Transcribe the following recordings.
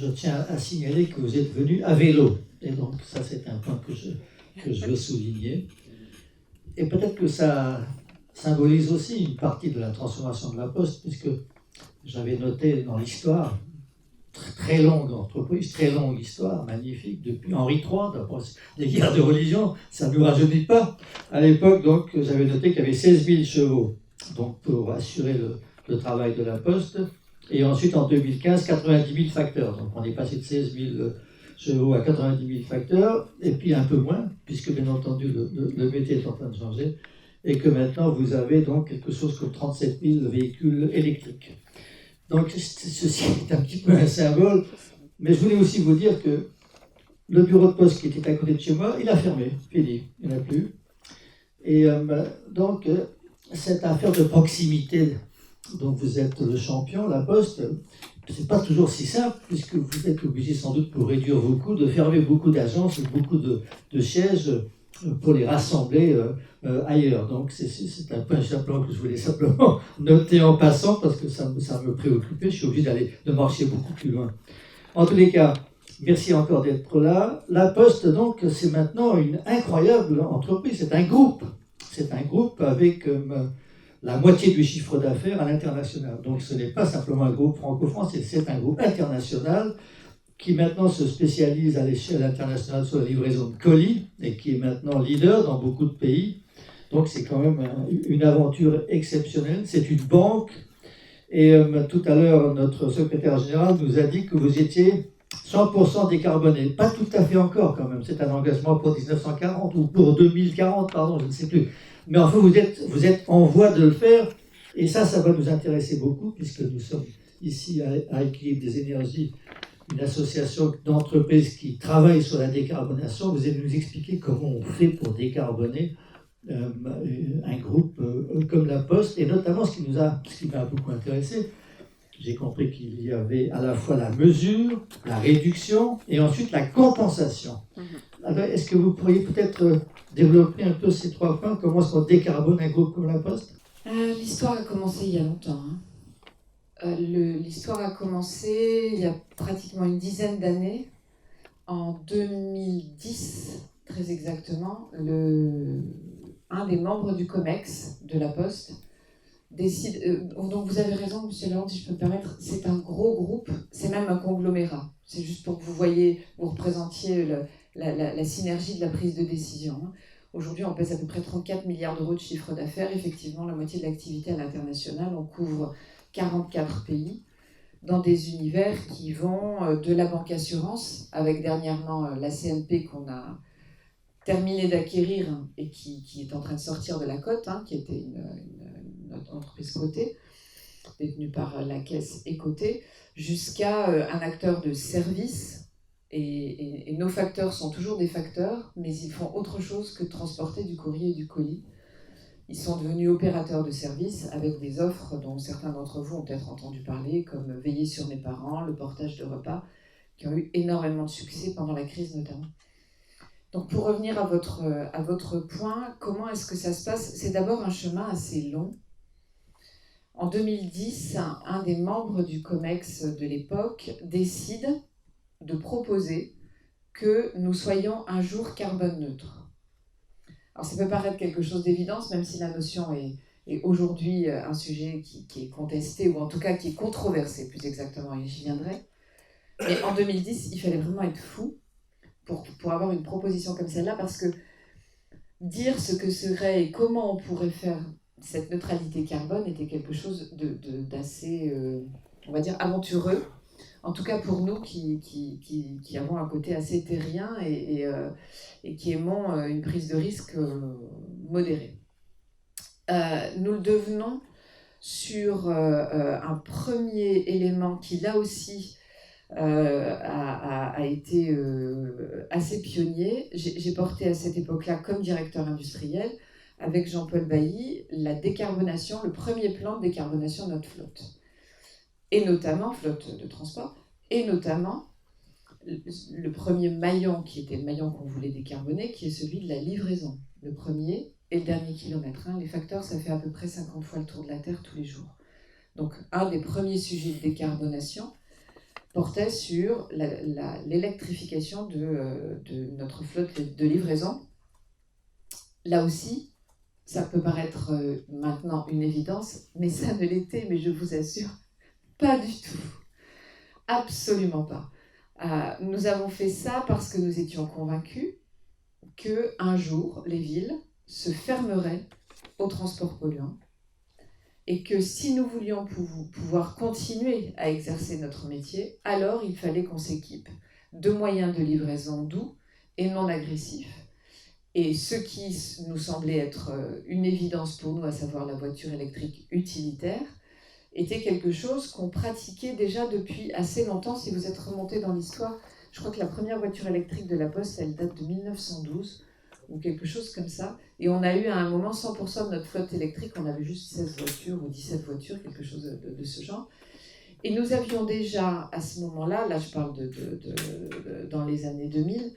je tiens à signaler que vous êtes venu à vélo. Et donc, ça, c'est un point que je veux souligner. Et peut-être que ça symbolise aussi une partie de la transformation de la Poste, puisque j'avais noté dans l'histoire, très longue entreprise, très longue histoire, magnifique, depuis Henri III, d'après les guerres de religion, ça ne nous rajeunit pas. À l'époque, donc, j'avais noté qu'il y avait 16 000 chevaux donc, pour assurer le travail de la Poste. Et ensuite, en 2015, 90 000 facteurs. Donc, on est passé de 16 000 chevaux à 90 000 facteurs, et puis un peu moins, puisque bien entendu, le métier est en train de changer, et que maintenant, vous avez donc quelque chose comme 37 000 véhicules électriques. Donc, ceci est un petit peu un symbole, mais je voulais aussi vous dire que le bureau de poste qui était à côté de chez moi, il a fermé, fini, il n'y en a plus. Et donc, cette affaire de proximité dont vous êtes le champion, la Poste, c'est pas toujours si simple, puisque vous êtes obligé sans doute pour réduire vos coûts de fermer beaucoup d'agences et beaucoup de sièges pour les rassembler ailleurs. Donc c'est un point simplement que je voulais simplement noter en passant parce que ça me préoccupait. Je suis obligé de marcher beaucoup plus loin. En tous les cas, merci encore d'être là. La Poste, donc, c'est maintenant une incroyable entreprise. C'est un groupe. C'est un groupe avec la moitié du chiffre d'affaires à l'international. Donc ce n'est pas simplement un groupe franco-français, c'est un groupe international qui maintenant se spécialise à l'échelle internationale sur la livraison de colis et qui est maintenant leader dans beaucoup de pays. Donc c'est quand même une aventure exceptionnelle. C'est une banque. Et tout à l'heure, notre secrétaire général nous a dit que vous étiez 100% décarboné. Pas tout à fait encore quand même. C'est un engagement pour 1940 ou pour 2040, pardon, je ne sais plus. Mais enfin, vous êtes en voie de le faire. Et ça va nous intéresser beaucoup puisque nous sommes ici à Équilibre des énergies, une association d'entreprises qui travaille sur la décarbonation. Vous allez nous expliquer comment on fait pour décarboner un groupe comme la Poste, et notamment ce qui m'a beaucoup intéressé, j'ai compris qu'il y avait à la fois la mesure, la réduction et ensuite la compensation. Alors, est-ce que vous pourriez peut-être développer un peu ces trois points? Comment est-ce qu'on décarbone un groupe comme la Poste? L'histoire a commencé il y a longtemps. L'histoire a commencé il y a pratiquement une dizaine d'années, en 2010 très exactement. Un des membres du COMEX de la Poste décide. Donc vous avez raison, monsieur Lalande, si je peux me permettre, c'est un gros groupe, c'est même un conglomérat. C'est juste pour que vous représentiez la synergie de la prise de décision. Aujourd'hui, on pèse à peu près 34 milliards d'euros de chiffre d'affaires. Effectivement, la moitié de l'activité à l'international, on couvre 44 pays dans des univers qui vont de la banque assurance, avec dernièrement la CNP qu'on a terminé d'acquérir et qui est en train de sortir de la cote, qui était une entreprise cotée, détenue par la caisse et cotée, jusqu'à un acteur de service. Et nos facteurs sont toujours des facteurs, mais ils font autre chose que de transporter du courrier et du colis. Ils sont devenus opérateurs de services avec des offres dont certains d'entre vous ont peut-être entendu parler, comme Veiller sur mes parents, le portage de repas, qui ont eu énormément de succès pendant la crise notamment. Donc pour revenir à votre point, comment est-ce que ça se passe? C'est d'abord un chemin assez long. En 2010, un des membres du COMEX de l'époque décide de proposer que nous soyons un jour carbone neutre. Alors ça peut paraître quelque chose d'évident, même si la notion est aujourd'hui un sujet qui est contesté, ou en tout cas qui est controversé plus exactement, et j'y viendrai. Mais en 2010, il fallait vraiment être fou pour avoir une proposition comme celle-là, parce que dire ce que serait et comment on pourrait faire cette neutralité carbone était quelque chose d'assez, on va dire, aventureux. En tout cas pour nous qui avons un côté assez terrien et qui aimons une prise de risque modérée. Nous le devenons sur un premier élément qui là aussi a été assez pionnier. J'ai porté à cette époque-là comme directeur industriel avec Jean-Paul Bailly la décarbonation, le premier plan de décarbonation de notre flotte. Et notamment, flotte de transport, et notamment le premier maillon qui était le maillon qu'on voulait décarboner, qui est celui de la livraison. Le premier et le dernier kilomètre. Les facteurs, ça fait à peu près 50 fois le tour de la Terre tous les jours. Donc, un des premiers sujets de décarbonation portait sur l'électrification de notre flotte de livraison. Là aussi, ça peut paraître maintenant une évidence, mais ça ne l'était, mais je vous assure, pas du tout. Absolument pas. Nous avons fait ça parce que nous étions convaincus qu'un jour, les villes se fermeraient au transport polluant et que si nous voulions pouvoir continuer à exercer notre métier, alors il fallait qu'on s'équipe de moyens de livraison doux et non agressifs. Et ce qui nous semblait être une évidence pour nous, à savoir la voiture électrique utilitaire, était quelque chose qu'on pratiquait déjà depuis assez longtemps. Si vous êtes remonté dans l'histoire, je crois que la première voiture électrique de la Poste, elle date de 1912 ou quelque chose comme ça. Et on a eu à un moment 100% de notre flotte électrique, on avait juste 16 voitures ou 17 voitures, quelque chose de ce genre. Et nous avions déjà à ce moment-là, là je parle dans les années 2000,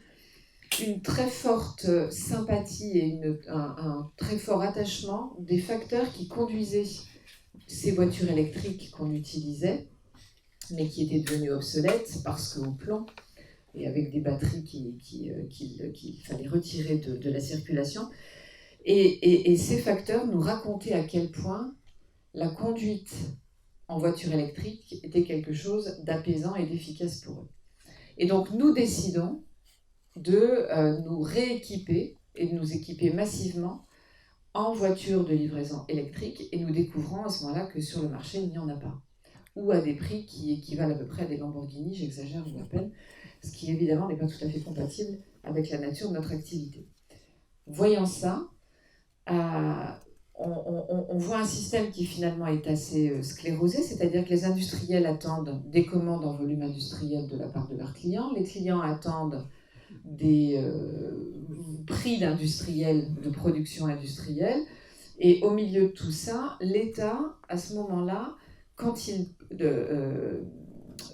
une très forte sympathie et un très fort attachement des facteurs qui conduisaient ces voitures électriques qu'on utilisait, mais qui étaient devenues obsolètes parce qu'au plomb et avec des batteries qu'il fallait retirer de la circulation. Et ces facteurs nous racontaient à quel point la conduite en voiture électrique était quelque chose d'apaisant et d'efficace pour eux. Et donc nous décidons de nous rééquiper et de nous équiper massivement en voitures de livraison électrique, et nous découvrons à ce moment-là que sur le marché, il n'y en a pas, ou à des prix qui équivalent à peu près à des Lamborghini, j'exagère ou à peine, ce qui évidemment n'est pas tout à fait compatible avec la nature de notre activité. Voyant ça, on voit un système qui finalement est assez sclérosé, c'est-à-dire que les industriels attendent des commandes en volume industriel de la part de leurs clients, les clients attendent des prix d'industriels, de production industrielle, et au milieu de tout ça, l'État, à ce moment-là, quand il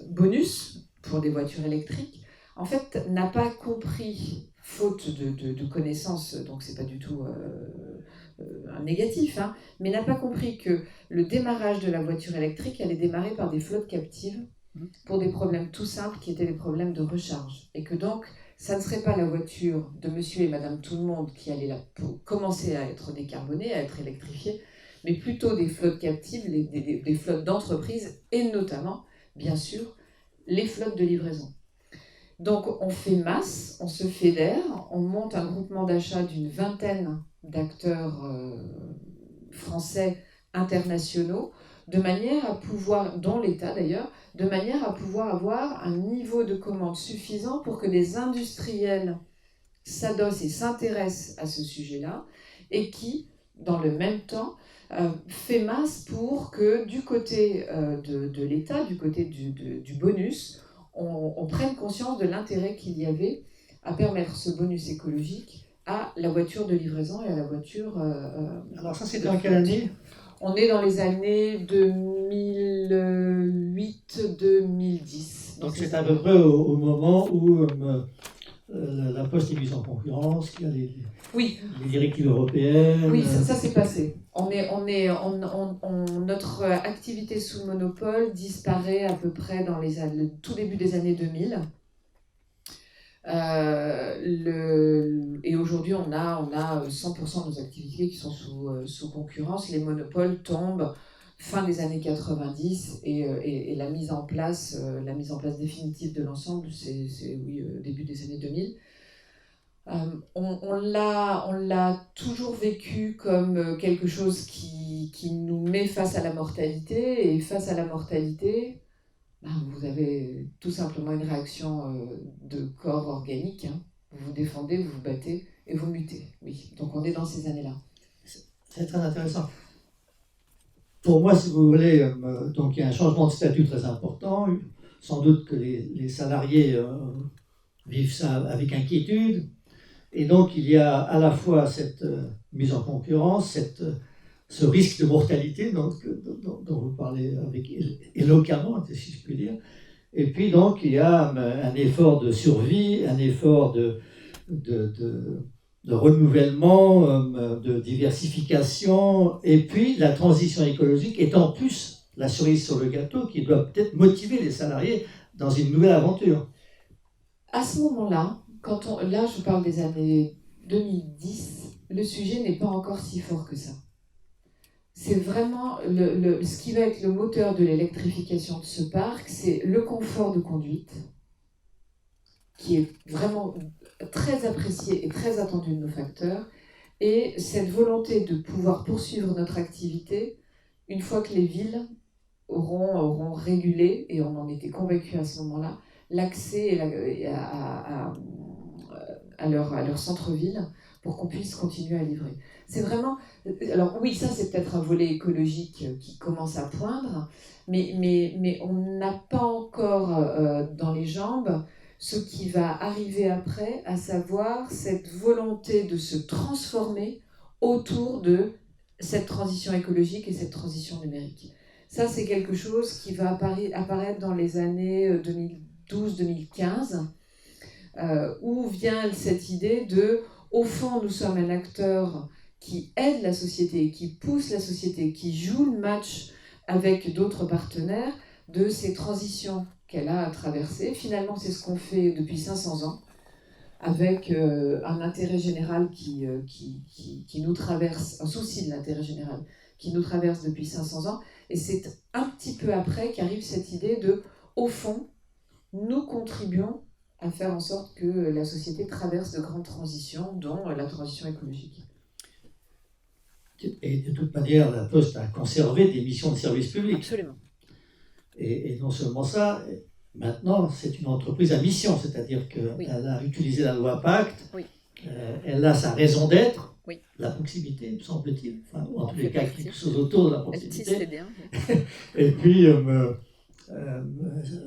bonus pour des voitures électriques, en fait, n'a pas compris, faute de connaissances, donc c'est pas du tout un négatif, hein, mais n'a pas compris que le démarrage de la voiture électrique allait démarrer par des flottes captives pour des problèmes tout simples qui étaient des problèmes de recharge, et que donc ça ne serait pas la voiture de monsieur et madame tout le monde qui allait commencer à être décarbonée, à être électrifiée, mais plutôt des flottes captives, des flottes d'entreprises, et notamment, bien sûr, les flottes de livraison. Donc on fait masse, on se fédère, on monte un groupement d'achat d'une vingtaine d'acteurs français internationaux, de manière à pouvoir, dont l'État d'ailleurs, de manière à pouvoir avoir un niveau de commande suffisant pour que les industriels s'adossent et s'intéressent à ce sujet-là, et qui, dans le même temps, fait masse pour que du côté de l'État, du côté du bonus, on prenne conscience de l'intérêt qu'il y avait à permettre ce bonus écologique à la voiture de livraison et à la voiture... Alors ça, c'était en quelle année ? On est dans les années 2008-2010. Donc c'est à peu près au moment où la Poste est mise en concurrence, qu'il y a les directives européennes. Oui, ça s'est passé. Notre activité sous monopole disparaît à peu près dans le tout début des années 2000. Et aujourd'hui, on a 100% de nos activités qui sont sous concurrence. Les monopoles tombent fin des années 90 et la mise en place définitive de l'ensemble, c'est début des années 2000. On l'a toujours vécu comme quelque chose qui nous met face à la mortalité, et face à la mortalité, vous avez tout simplement une réaction de corps organique, hein. Vous vous défendez, vous vous battez et vous mutez. Oui, donc on est dans ces années-là. C'est très intéressant. Pour moi, si vous voulez, donc il y a un changement de statut très important. Sans doute que les salariés vivent ça avec inquiétude. Et donc il y a à la fois cette mise en concurrence, ce risque de mortalité dont vous parlez avec éloquemment, si je puis dire. Et puis donc il y a un effort de survie, un effort de renouvellement, de diversification, et puis la transition écologique est en plus la cerise sur le gâteau qui doit peut-être motiver les salariés dans une nouvelle aventure. À ce moment-là, là je parle des années 2010, le sujet n'est pas encore si fort que ça. C'est vraiment ce qui va être le moteur de l'électrification de ce parc, c'est le confort de conduite, qui est vraiment très apprécié et très attendu de nos facteurs, et cette volonté de pouvoir poursuivre notre activité une fois que les villes auront régulé, et on en était convaincus à ce moment-là, l'accès à leur centre-ville pour qu'on puisse continuer à livrer. C'est vraiment... Alors oui, ça c'est peut-être un volet écologique qui commence à poindre, mais on n'a pas encore dans les jambes ce qui va arriver après, à savoir cette volonté de se transformer autour de cette transition écologique et cette transition numérique. Ça, c'est quelque chose qui va apparaître dans les années 2012-2015, où vient cette idée de, au fond, nous sommes un acteur qui aide la société, qui pousse la société, qui joue le match avec d'autres partenaires de ces transitions qu'elle a à traverser. Finalement, c'est ce qu'on fait depuis 500 ans, avec un intérêt général qui nous traverse, un souci de l'intérêt général qui nous traverse depuis 500 ans. Et c'est un petit peu après qu'arrive cette idée de, au fond, nous contribuons à faire en sorte que la société traverse de grandes transitions, dont la transition écologique. Et de toute manière, la Poste a conservé des missions de service public. Absolument. Et non seulement ça, maintenant, c'est une entreprise à mission, c'est-à-dire qu'elle a utilisé la loi Pacte, elle a sa raison d'être, la proximité, me semble-t-il, enfin, en tous les cas, quelque chose autour de la proximité. Et puis,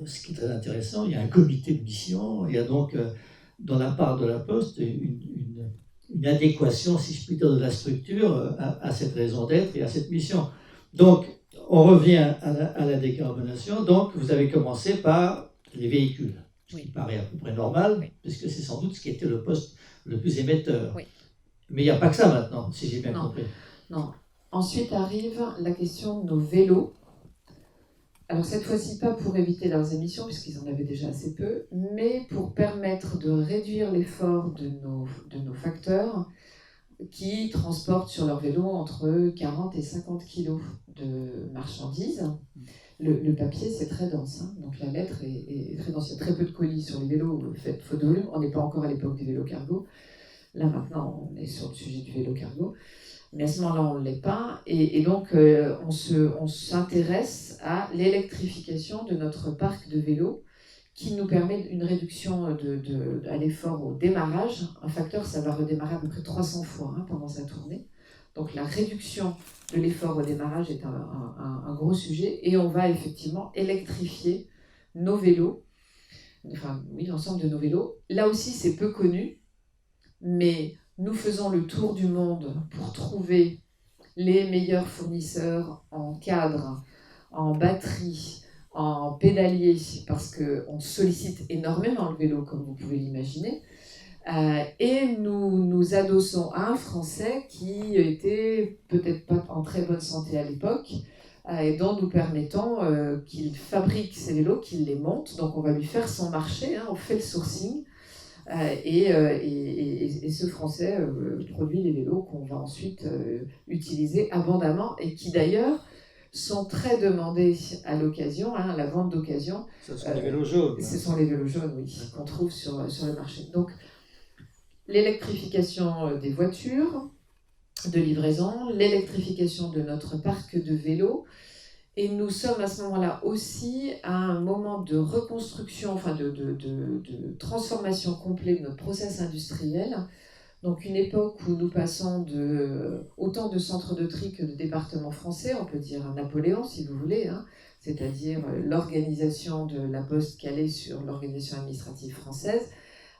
ce qui est très intéressant, il y a un comité de mission, il y a donc, dans la part de la Poste, une adéquation, si je puis dire, de la structure à cette raison d'être et à cette mission. Donc, on revient à la décarbonation. Donc, vous avez commencé par les véhicules, ce qui paraît à peu près normal, puisque c'est sans doute ce qui était le poste le plus émetteur. Mais il n'y a pas que ça maintenant, si j'ai bien compris. Non. Ensuite arrive la question de nos vélos. Alors cette fois-ci, pas pour éviter leurs émissions, puisqu'ils en avaient déjà assez peu, mais pour permettre de réduire l'effort de nos facteurs qui transportent sur leur vélo entre 40 et 50 kilos de marchandises. Le papier, c'est très dense, hein, donc la lettre est très dense. Il y a très peu de colis sur les vélos, faute de volume. On n'est pas encore à l'époque des vélos cargo. Là, maintenant, on est sur le sujet du vélo cargo. Mais à ce moment-là, on ne l'est pas. Et donc, on s'intéresse à l'électrification de notre parc de vélos qui nous permet une réduction à l'effort au démarrage. Un facteur, ça va redémarrer à peu près 300 fois pendant sa tournée. Donc la réduction de l'effort au démarrage est un gros sujet. Et on va effectivement électrifier nos vélos, l'ensemble de nos vélos. Là aussi, c'est peu connu, mais nous faisons le tour du monde pour trouver les meilleurs fournisseurs en cadre, en batterie, en pédalier, parce qu'on sollicite énormément le vélo, comme vous pouvez l'imaginer. Et nous nous adossons à un Français qui était peut-être pas en très bonne santé à l'époque, et dont nous permettons qu'il fabrique ses vélos, qu'il les monte. Donc on va lui faire son marché, on fait le sourcing. Et ce Français produit les vélos qu'on va ensuite utiliser abondamment et qui d'ailleurs sont très demandés à l'occasion, à la vente d'occasion. Ce sont les vélos jaunes. Ce sont les vélos jaunes, oui, qu'on trouve sur le marché. Donc, l'électrification des voitures de livraison, l'électrification de notre parc de vélos. Et nous sommes à ce moment-là aussi à un moment de reconstruction, de transformation complète de notre process industriel. Donc une époque où nous passons de autant de centres de tri que de départements français, on peut dire un Napoléon si vous voulez, c'est-à-dire l'organisation de la Poste calée sur l'organisation administrative française,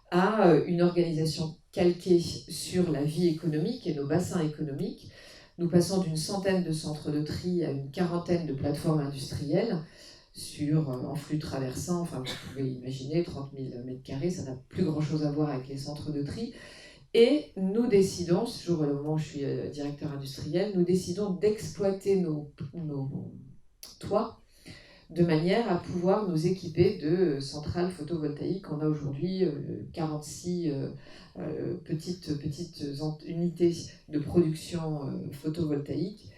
à une organisation calquée sur la vie économique et nos bassins économiques. Nous passons d'une centaine de centres de tri à une quarantaine de plateformes industrielles en flux traversant, vous pouvez imaginer 30 000 m², ça n'a plus grand-chose à voir avec les centres de tri. Et nous décidons, toujours au moment où je suis directeur industriel, nous décidons d'exploiter nos toits de manière à pouvoir nous équiper de centrales photovoltaïques. On a aujourd'hui 46 petites unités de production photovoltaïque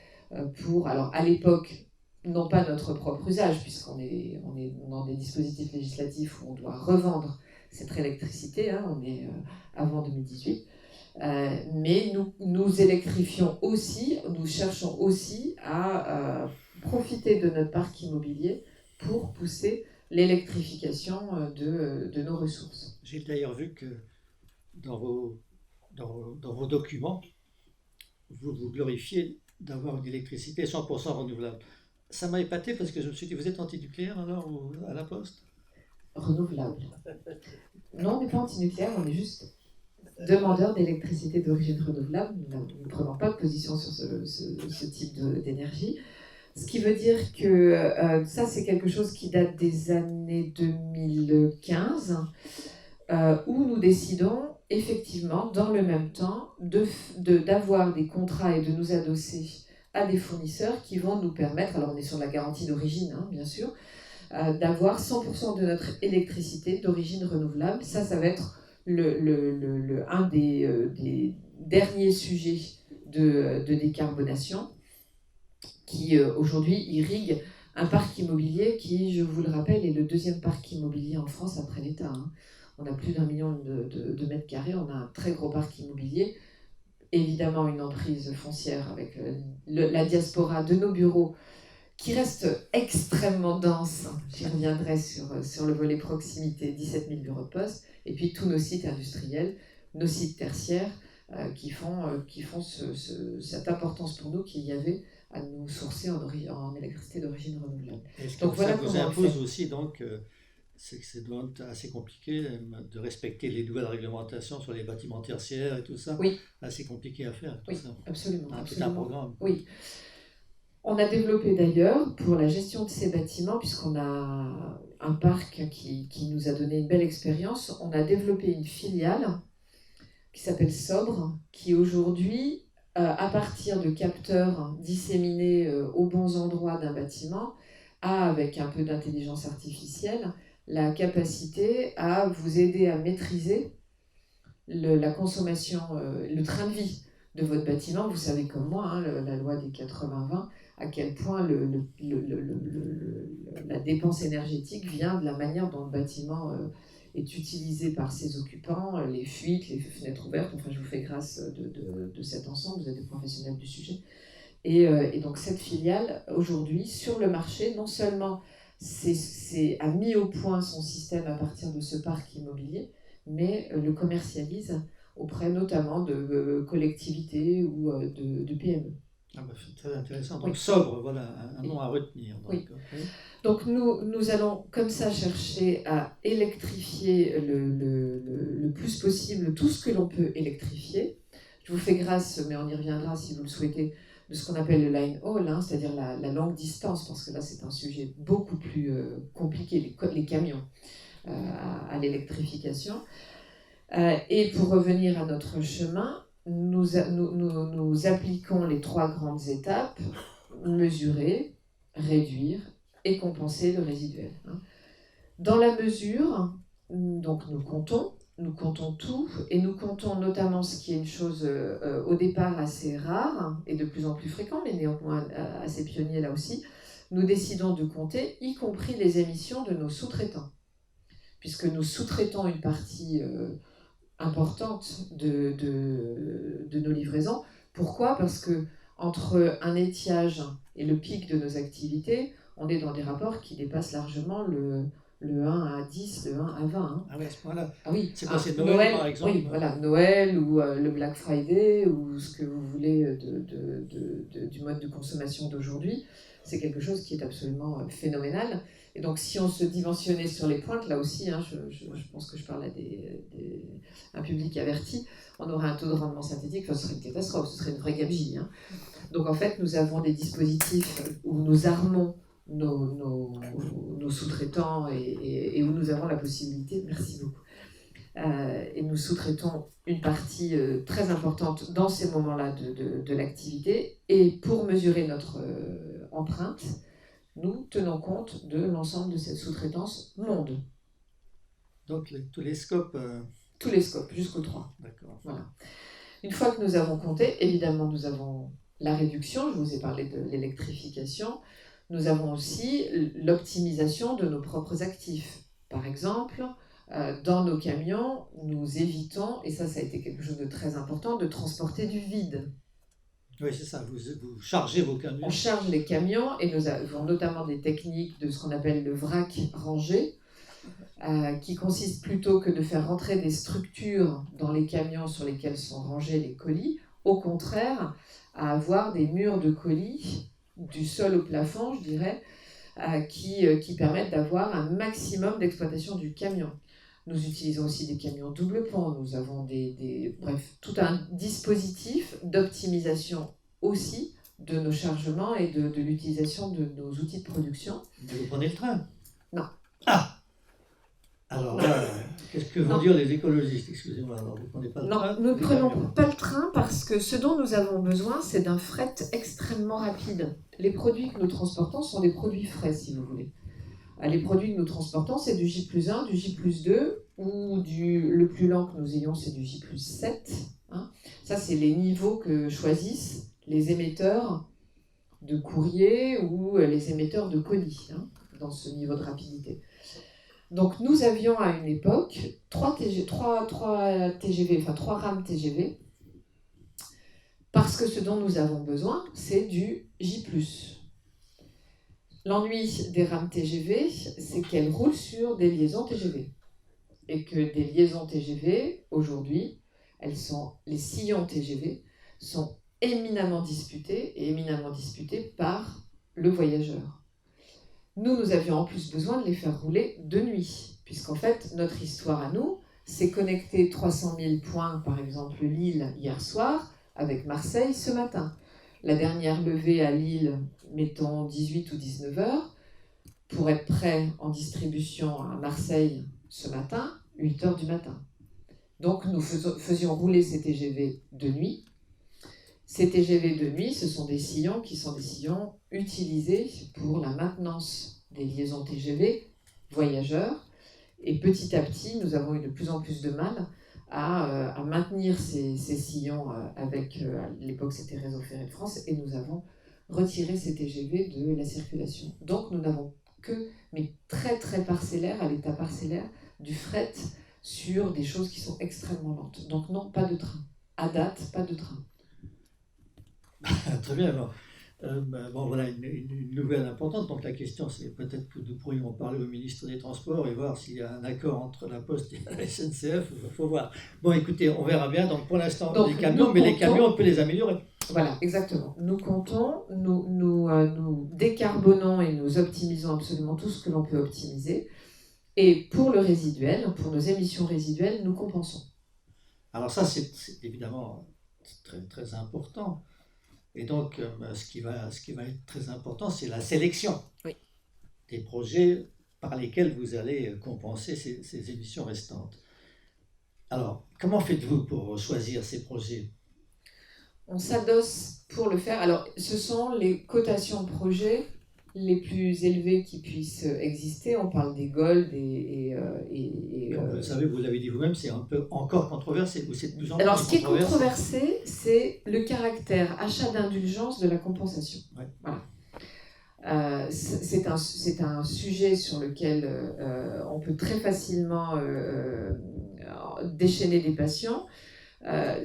pour, alors à l'époque, non pas notre propre usage, puisqu'on est dans des dispositifs législatifs où on doit revendre cette électricité, hein, on est avant 2018, mais nous électrifions aussi, nous cherchons aussi à profiter de notre parc immobilier pour pousser l'électrification de nos ressources. J'ai d'ailleurs vu que dans vos documents, vous vous glorifiez d'avoir une électricité 100% renouvelable. Ça m'a épaté parce que je me suis dit, vous êtes anti-nucléaire alors à la Poste? Renouvelable. Non, on n'est pas anti-nucléaire, on est juste demandeur d'électricité d'origine renouvelable. Nous ne prenons pas de position sur ce type d'énergie. Ce qui veut dire que ça, c'est quelque chose qui date des années 2015, où nous décidons effectivement, dans le même temps, d'avoir des contrats et de nous adosser à des fournisseurs qui vont nous permettre, alors on est sur la garantie d'origine, hein, bien sûr, d'avoir 100% de notre électricité d'origine renouvelable. Ça va être un des derniers sujets de décarbonation qui aujourd'hui irrigue un parc immobilier qui, je vous le rappelle, est le deuxième parc immobilier en France après l'État. Hein. On a plus d'1 million de mètres carrés, on a un très gros parc immobilier, évidemment une emprise foncière avec la diaspora de nos bureaux qui reste extrêmement dense. J'y reviendrai sur le volet proximité, 17 000 bureaux de poste, et puis tous nos sites industriels, nos sites tertiaires qui font cette importance pour nous qu'il y avait à nous sourcer en électricité d'origine renouvelable. Est-ce que donc, ça vous impose aussi, donc, c'est que c'est assez compliqué de respecter les nouvelles réglementations sur les bâtiments tertiaires et tout ça? Oui. Assez compliqué à faire, tout oui, ça. Absolument. C'est un programme. Oui. On a développé d'ailleurs, pour la gestion de ces bâtiments, puisqu'on a un parc qui nous a donné une belle expérience, on a développé une filiale qui s'appelle Sobre, qui aujourd'hui, à partir de capteurs disséminés aux bons endroits d'un bâtiment, a, avec un peu d'intelligence artificielle, la capacité à vous aider à maîtriser la consommation, le train de vie de votre bâtiment. Vous savez comme moi, hein, la loi des 80-20, à quel point la dépense énergétique vient de la manière dont le bâtiment est utilisé par ses occupants, les fuites, les fenêtres ouvertes. Enfin, je vous fais grâce de cet ensemble, vous êtes des professionnels du sujet. Et donc cette filiale, aujourd'hui, sur le marché, non seulement a mis au point son système à partir de ce parc immobilier, mais le commercialise auprès notamment de collectivités ou de PME. Ah bah, c'est très intéressant. Donc, oui. Sobre, voilà, un nom à retenir. Donc, oui. Donc nous allons comme ça chercher à électrifier le plus possible tout ce que l'on peut électrifier. Je vous fais grâce, mais on y reviendra si vous le souhaitez, de ce qu'on appelle le line haul, hein, c'est-à-dire la longue distance, parce que là c'est un sujet beaucoup plus compliqué, les camions à l'électrification. Et pour revenir à notre chemin, nous appliquons les 3 grandes étapes: mesurer, réduire et compenser le résiduel. Dans la mesure, donc nous comptons tout, et nous comptons notamment ce qui est une chose au départ assez rare et de plus en plus fréquent, mais néanmoins assez pionnier là aussi. Nous décidons de compter, y compris les émissions de nos sous-traitants, puisque nous sous-traitons une partie importante de nos livraisons. Pourquoi ? Parce que entre un étiage et le pic de nos activités, on est dans des rapports qui dépassent largement le 1 à 10, le 1 à 20. Hein. Ah oui, à ce point-là. Ah oui. C'est passé Noël, par exemple. Oui, voilà, Noël ou le Black Friday ou ce que vous voulez du mode de consommation d'aujourd'hui. C'est quelque chose qui est absolument phénoménal. Et donc, si on se dimensionnait sur les pointes, là aussi, hein, je pense que je parle à un public averti, on aurait un taux de rendement synthétique, enfin, ce serait une catastrophe, ce serait une vraie gabegie. Hein. Donc, en fait, nous avons des dispositifs où nous armons nos sous-traitants et où nous avons la possibilité, merci beaucoup, et nous sous-traitons une partie très importante dans ces moments-là de l'activité. Et pour mesurer notre empreinte, nous tenons compte de l'ensemble de cette sous-traitance monde. Donc tous les scopes. Tous les scopes, jusqu'au 3. D'accord. Voilà. Une fois que nous avons compté, évidemment, nous avons la réduction, je vous ai parlé de l'électrification, nous avons aussi l'optimisation de nos propres actifs. Par exemple, dans nos camions, nous évitons, et ça a été quelque chose de très important, de transporter du vide. Oui, c'est ça, vous chargez vos camions. On charge les camions et nous avons notamment des techniques de ce qu'on appelle le vrac rangé, qui consiste plutôt que de faire rentrer des structures dans les camions sur lesquels sont rangés les colis, au contraire, à avoir des murs de colis, du sol au plafond, je dirais, qui permettent d'avoir un maximum d'exploitation du camion. Nous utilisons aussi des camions double pont, nous avons bref, tout un dispositif d'optimisation aussi de nos chargements et de l'utilisation de nos outils de production. Mais vous prenez le train? Non. Ah! Alors là, qu'est-ce que vont dire les écologistes? Excusez-moi, alors vous ne prenez pas le train? Non, nous ne prenons pas le train parce que ce dont nous avons besoin, c'est d'un fret extrêmement rapide. Les produits que nous transportons sont des produits frais, si vous voulez. Les produits que nous transportons, c'est du J+1, du J+2, ou le plus lent que nous ayons, c'est du J+7. Hein. Ça, c'est les niveaux que choisissent les émetteurs de courrier ou les émetteurs de colis, hein, dans ce niveau de rapidité. Donc nous avions à une époque 3 rames TGV, parce que ce dont nous avons besoin, c'est du J+. L'ennui des rames TGV, c'est qu'elles roulent sur des liaisons TGV. Et que des liaisons TGV, aujourd'hui, les sillons TGV sont éminemment disputés par le voyageur. Nous avions en plus besoin de les faire rouler de nuit, puisqu'en fait, notre histoire à nous, c'est connecter 300 000 points, par exemple Lille hier soir, avec Marseille ce matin. La dernière levée à Lille, mettons 18 ou 19 heures, pour être prêt en distribution à Marseille ce matin, 8 heures du matin. Donc nous faisions rouler ces TGV de nuit. Ces TGV de nuit, ce sont des sillons qui sont des sillons utilisés pour la maintenance des liaisons TGV voyageurs. Et petit à petit, nous avons eu de plus en plus de mal à maintenir ces sillons avec, à l'époque c'était Réseau Ferré de France, et nous avons retiré ces TGV de la circulation. Donc nous n'avons que, mais très très parcellaire, à l'état parcellaire, du fret sur des choses qui sont extrêmement lentes. Donc non, pas de train. À date, pas de train. Très bien, alors. Bon, voilà une nouvelle importante. Donc la question, c'est peut-être que nous pourrions en parler au ministre des Transports et voir s'il y a un accord entre la Poste et la SNCF. Il faut voir. Bon, écoutez, on verra bien. Donc pour l'instant, les camions, mais les camions, on peut les améliorer. Voilà, exactement. Nous comptons, nous décarbonons et nous optimisons absolument tout ce que l'on peut optimiser. Et pour le résiduel, pour nos émissions résiduelles, nous compensons. Alors ça, c'est évidemment très, très important. Et donc, ce qui va être très important, c'est la sélection des projets par lesquels vous allez compenser ces émissions restantes. Alors, comment faites-vous pour choisir ces projets? On s'adosse pour le faire. Alors, ce sont les cotations de projets les plus élevées qui puissent exister. On parle des Gold Comme vous le savez, vous l'avez dit vous-même, c'est un peu encore controversé, ou c'est de plus en plus Alors, ce qui est controversé, c'est le caractère achat d'indulgence de la compensation. Ouais. Voilà. C'est un sujet sur lequel on peut très facilement déchaîner des passions.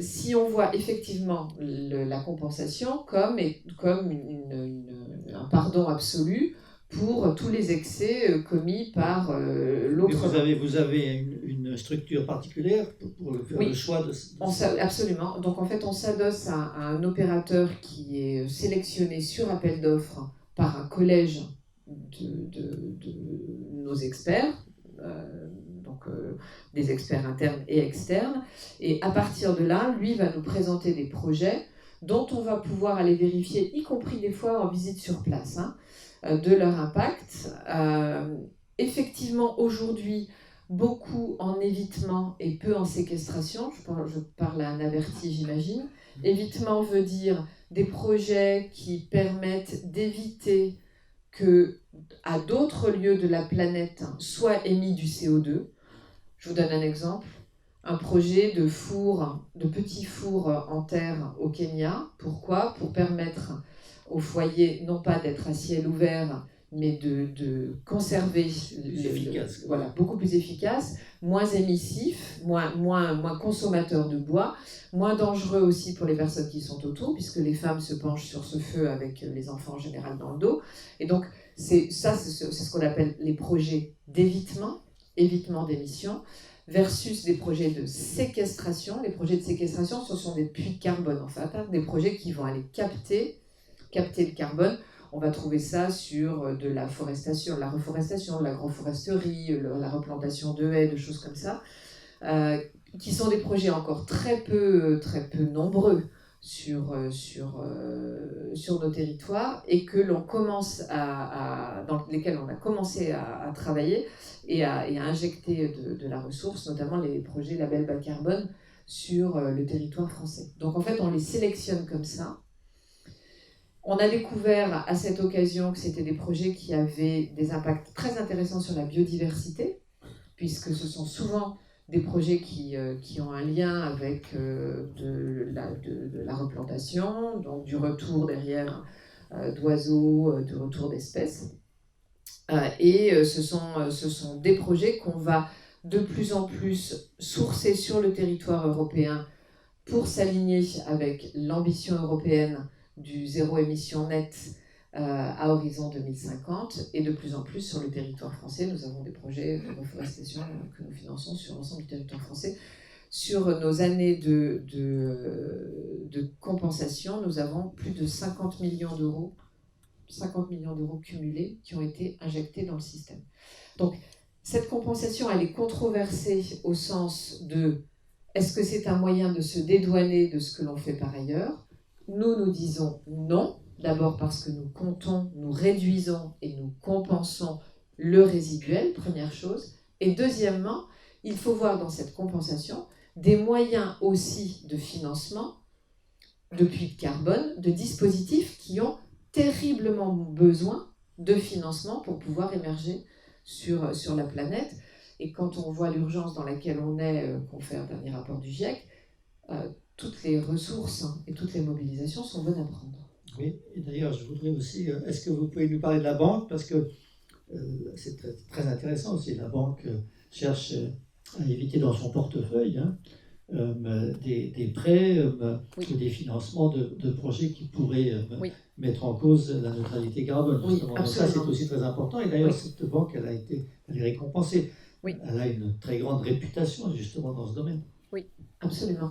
Si on voit effectivement la compensation comme un pardon absolu pour tous les excès commis par l'autre. Vous avez une structure particulière pour faire le choix de... Absolument. Donc en fait, on s'adosse à un opérateur qui est sélectionné sur appel d'offres par un collège de nos experts. Des experts internes et externes, et à partir de là, lui va nous présenter des projets dont on va pouvoir aller vérifier, y compris des fois en visite sur place, de leur impact. Effectivement, aujourd'hui, beaucoup en évitement et peu en séquestration. Je parle à un averti, j'imagine. Évitement veut dire des projets qui permettent d'éviter qu'à d'autres lieux de la planète soit émis du CO2. Je vous donne un exemple. Un projet de petits fours en terre au Kenya. Pourquoi ? Pour permettre aux foyers, non pas d'être à ciel ouvert, mais de conserver, beaucoup plus efficace, moins émissif, moins consommateur de bois, moins dangereux aussi pour les personnes qui sont autour, puisque les femmes se penchent sur ce feu avec les enfants en général dans le dos. Et donc, c'est ce qu'on appelle les projets évitement d'émissions, versus des projets de séquestration. Les projets de séquestration, ce sont des puits de carbone, en fait, des projets qui vont aller capter le carbone. On va trouver ça sur de la reforestation, de l'agroforesterie, la replantation de haies, de choses comme ça, qui sont des projets encore très peu nombreux sur nos territoires et que l'on commence dans lesquels on a commencé à travailler et à injecter de la ressource, notamment les projets label bas carbone sur le territoire français. Donc en fait, on les sélectionne comme ça. On a découvert à cette occasion que c'était des projets qui avaient des impacts très intéressants sur la biodiversité, puisque ce sont souvent des projets qui ont un lien avec de la replantation, donc du retour derrière d'oiseaux, du retour d'espèces. Et ce sont des projets qu'on va de plus en plus sourcer sur le territoire européen pour s'aligner avec l'ambition européenne du zéro émission nette à horizon 2050, et de plus en plus sur le territoire français. Nous avons des projets de reforestation que nous finançons sur l'ensemble du territoire français. Sur nos années de compensation, nous avons plus de 50 millions d'euros cumulés qui ont été injectés dans le système. Donc cette compensation, elle est controversée au sens de est-ce que c'est un moyen de se dédouaner de ce que l'on fait par ailleurs ? Nous disons non, d'abord parce que nous réduisons et nous compensons le résiduel, première chose. Et deuxièmement, il faut voir dans cette compensation des moyens aussi de financement, de puits de carbone, de dispositifs qui ont terriblement besoin de financement pour pouvoir émerger sur la planète. Et quand on voit l'urgence dans laquelle on est, qu'on fait un dernier rapport du GIEC, toutes les ressources et toutes les mobilisations sont bonnes à prendre. Oui, et d'ailleurs, je voudrais aussi, est-ce que vous pouvez nous parler de la banque, parce que c'est très intéressant aussi, la banque cherche à éviter dans son portefeuille des prêts ou des financements de projets qui pourraient mettre en cause la neutralité carbone. Oui, donc ça, c'est aussi très important, et d'ailleurs, cette banque, elle est récompensée. Oui. Elle a une très grande réputation, justement, dans ce domaine. Oui, absolument.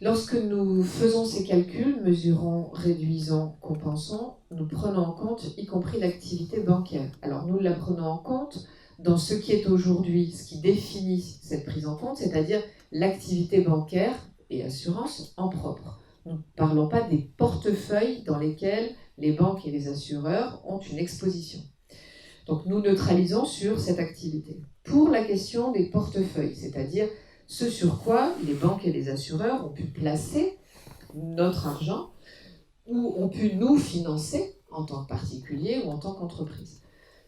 Lorsque nous faisons ces calculs, mesurons, réduisons, compensons, nous prenons en compte y compris l'activité bancaire. Alors nous la prenons en compte dans ce qui est aujourd'hui, ce qui définit cette prise en compte, c'est-à-dire l'activité bancaire et assurance en propre. Nous ne parlons pas des portefeuilles dans lesquels les banques et les assureurs ont une exposition. Donc nous neutralisons sur cette activité. Pour la question des portefeuilles, c'est-à-dire ce sur quoi les banques et les assureurs ont pu placer notre argent ou ont pu nous financer en tant que particulier ou en tant qu'entreprise.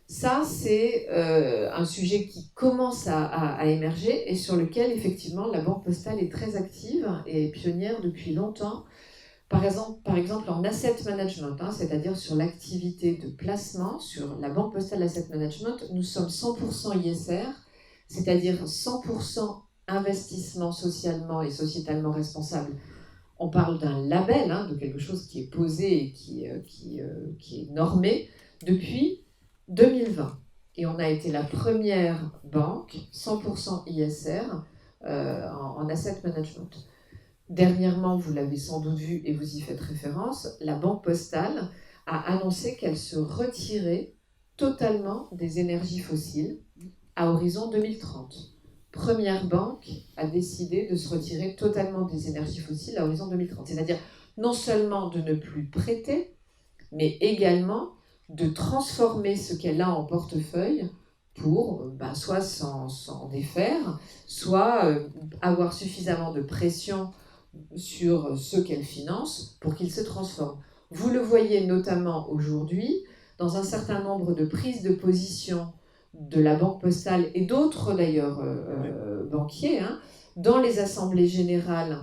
Ça, c'est un sujet qui commence à émerger et sur lequel, effectivement, la Banque Postale est très active et pionnière depuis longtemps. Par exemple en asset management, c'est-à-dire sur l'activité de placement, sur la Banque Postale Asset Management, nous sommes 100% ISR, c'est-à-dire 100% investissement socialement et sociétalement responsable. On parle d'un label, de quelque chose qui est posé et qui est normé depuis 2020. Et on a été la première banque 100% ISR en asset management. Dernièrement, vous l'avez sans doute vu et vous y faites référence, la Banque Postale a annoncé qu'elle se retirait totalement des énergies fossiles à horizon 2030. Première banque a décidé de se retirer totalement des énergies fossiles à horizon 2030. C'est-à-dire non seulement de ne plus prêter, mais également de transformer ce qu'elle a en portefeuille pour soit s'en défaire, soit avoir suffisamment de pression sur ceux qu'elle finance pour qu'ils se transforment. Vous le voyez notamment aujourd'hui dans un certain nombre de prises de position de la Banque postale et d'autres d'ailleurs banquiers, hein, dans les assemblées générales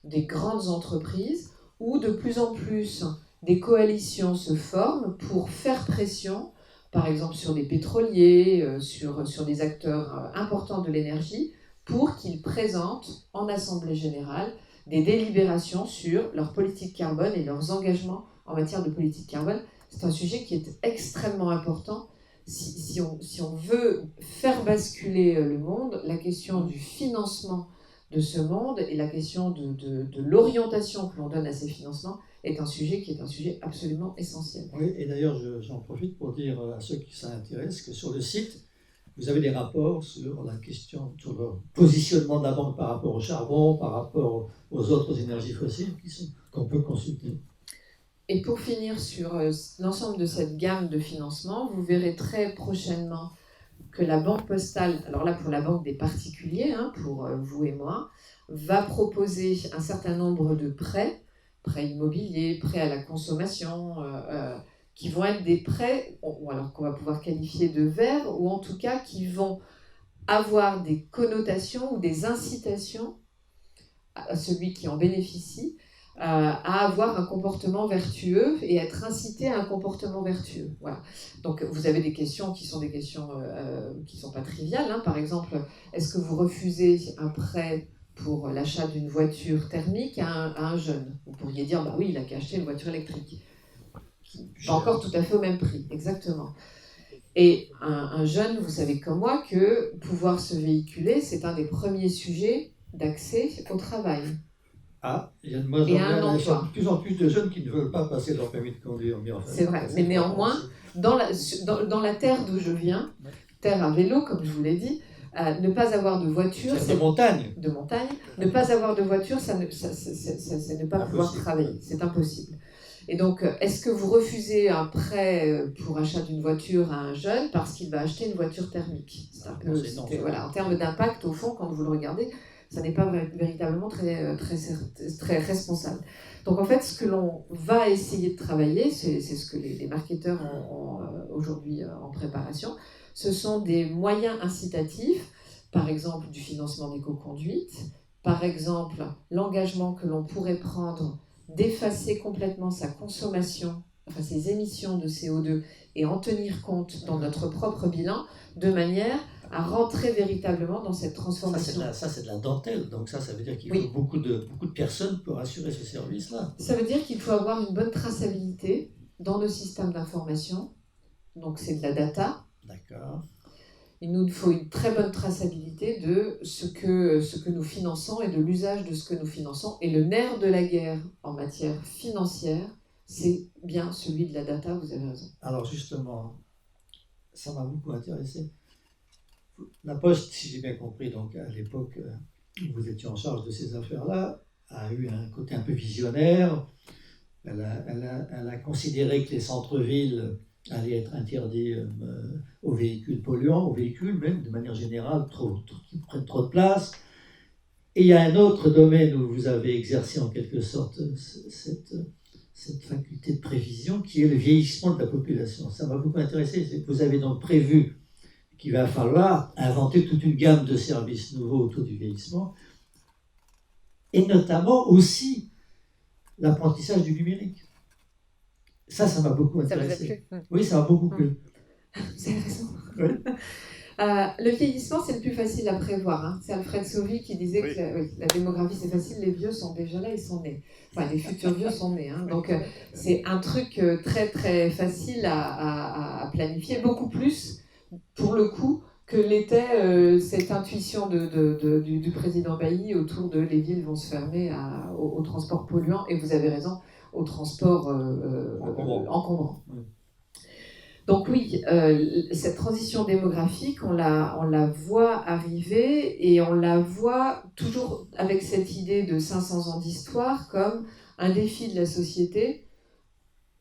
des grandes entreprises, où de plus en plus des coalitions se forment pour faire pression, par exemple sur des pétroliers, sur des acteurs importants de l'énergie, pour qu'ils présentent en assemblée générale des délibérations sur leur politique carbone et leurs engagements en matière de politique carbone. C'est un sujet qui est extrêmement important. Si on veut faire basculer le monde, la question du financement de ce monde et la question de l'orientation que l'on donne à ces financements est un sujet qui est un sujet absolument essentiel. Oui, et d'ailleurs, j'en profite pour dire à ceux qui s'intéressent que sur le site, vous avez des rapports sur la question, sur le positionnement de la banque par rapport au charbon, par rapport aux autres énergies fossiles qu'on peut consulter. Et pour finir sur l'ensemble de cette gamme de financement, vous verrez très prochainement que la Banque postale, alors là pour la banque des particuliers, hein, pour vous et moi, va proposer un certain nombre de prêts immobiliers, prêts à la consommation, qui vont être des prêts, ou alors qu'on va pouvoir qualifier de verts, ou en tout cas qui vont avoir des connotations ou des incitations à celui qui en bénéficie, à avoir un comportement vertueux et être incité à un comportement vertueux. Voilà. Donc vous avez des questions qui sont des questions qui ne sont pas triviales. Hein. Par exemple, est-ce que vous refusez un prêt pour l'achat d'une voiture thermique à un jeune? Vous pourriez dire, bah oui, il a qu'à acheter une voiture électrique. Pas encore tout à fait au même prix, exactement. Et un jeune, vous savez comme moi, que pouvoir se véhiculer, c'est un des premiers sujets d'accès au travail. Ah, il y a de plus en plus de jeunes qui ne veulent pas passer leur permis de conduire. C'est vrai, mais néanmoins, dans la terre d'où je viens, terre à vélo, comme je vous l'ai dit, ne pas avoir de voiture... C'est de montagne. De montagne. Ne pas avoir de voiture, c'est ne pas pouvoir travailler. C'est impossible. Et donc, est-ce que vous refusez un prêt pour achat d'une voiture à un jeune parce qu'il va acheter une voiture thermique? C'est un peu, voilà, en termes d'impact, au fond, quand vous le regardez, ça n'est pas véritablement très responsable. Donc en fait, ce que l'on va essayer de travailler, c'est ce que les marketeurs ont aujourd'hui en préparation, ce sont des moyens incitatifs, par exemple du financement d'éco-conduite, par exemple l'engagement que l'on pourrait prendre d'effacer complètement sa consommation, enfin ses émissions de CO2 et en tenir compte dans notre propre bilan, de manière à rentrer véritablement dans cette transformation. Ça, c'est de la dentelle, donc ça veut dire qu'il faut beaucoup de personnes pour assurer ce service-là. Ça veut dire qu'il faut avoir une bonne traçabilité dans nos systèmes d'information, donc c'est de la data. D'accord. Il nous faut une très bonne traçabilité de ce que nous finançons et de l'usage de ce que nous finançons. Et le nerf de la guerre en matière financière, c'est bien celui de la data, vous avez raison. Alors justement, ça m'a beaucoup intéressé. La Poste, si j'ai bien compris, donc à l'époque où vous étiez en charge de ces affaires-là, a eu un côté un peu visionnaire. Elle a considéré que les centres-villes allaient être interdits aux véhicules polluants, aux véhicules même de manière générale, qui prennent trop de place. Et il y a un autre domaine où vous avez exercé en quelque sorte cette faculté de prévision, qui est le vieillissement de la population. Ça m'a beaucoup intéressé. Vous avez donc prévu qu'il va falloir inventer toute une gamme de services nouveaux autour du vieillissement, et notamment aussi l'apprentissage du numérique. Ça m'a beaucoup intéressé. Ça vous a plu? Oui, ça m'a beaucoup plu. Vous avez raison. Oui. Le vieillissement, c'est le plus facile à prévoir. Hein. C'est Alfred Sauvy qui disait que la démographie, c'est facile, les vieux sont déjà là, ils sont nés. Enfin, les futurs vieux sont nés. Hein. Donc, c'est un truc très, très facile à planifier, beaucoup plus, pour le coup, que l'était cette intuition du président Bailly autour de les villes vont se fermer au transport polluant. Et vous avez raison, au transport encombrant. Donc oui, cette transition démographique, on la voit arriver et on la voit toujours avec cette idée de 500 ans d'histoire comme un défi de la société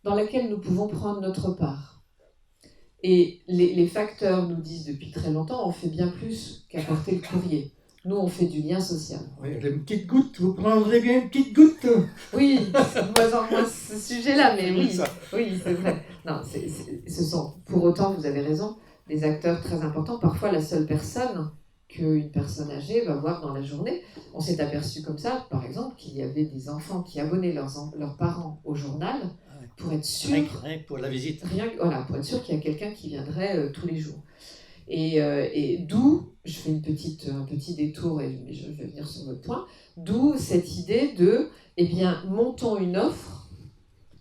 dans laquelle nous pouvons prendre notre part. Et les facteurs nous disent depuis très longtemps, on fait bien plus qu'apporter le courrier. Nous, on fait du lien social. Oui, une petite goutte, vous prendrez bien une petite goutte. Oui, c'est de moins en moins ce sujet-là, mais oui, c'est vrai. Non, ce sont, pour autant, vous avez raison, des acteurs très importants. Parfois, la seule personne qu'une personne âgée va voir dans la journée. On s'est aperçu comme ça, par exemple, qu'il y avait des enfants qui abonnaient leurs parents au journal pour être sûr... Rien que pour la visite. Voilà, pour être sûr qu'il y a quelqu'un qui viendrait tous les jours. Et d'où, je fais un petit détour et je vais venir sur votre point, d'où cette idée de, eh bien, montons une offre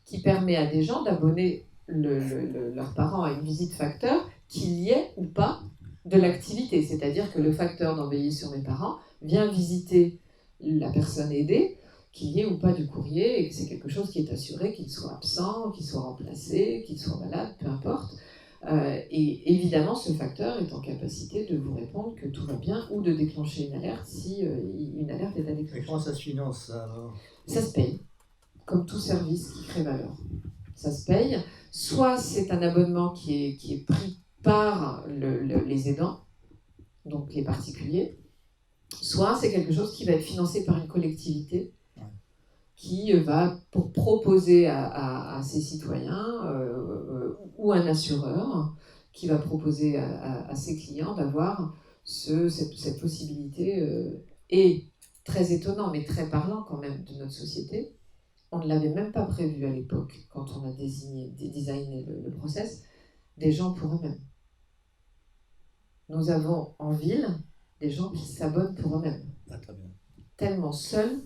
qui permet à des gens d'abonner leurs parents à une visite facteur, qu'il y ait ou pas de l'activité. C'est-à-dire que le facteur d'en veiller sur mes parents vient visiter la personne aidée, qu'il y ait ou pas du courrier, et que c'est quelque chose qui est assuré, qu'il soit absent, qu'il soit remplacé, qu'il soit malade, peu importe. Et évidemment, ce facteur est en capacité de vous répondre que tout va bien ou de déclencher une alerte si une alerte est à déclencher. Et comment ça se finance, ça, alors ? Ça se paye, comme tout service qui crée valeur. Ça se paye. Soit c'est un abonnement qui est pris par les aidants, donc les particuliers, soit c'est quelque chose qui va être financé par une collectivité qui va proposer à ses citoyens ou un assureur qui va proposer à ses clients d'avoir cette possibilité. Et très étonnant, mais très parlant quand même de notre société, on ne l'avait même pas prévu à l'époque quand on a designé le process, des gens pour eux-mêmes. Nous avons en ville des gens qui s'abonnent pour eux-mêmes. Ah, très bien. Tellement seuls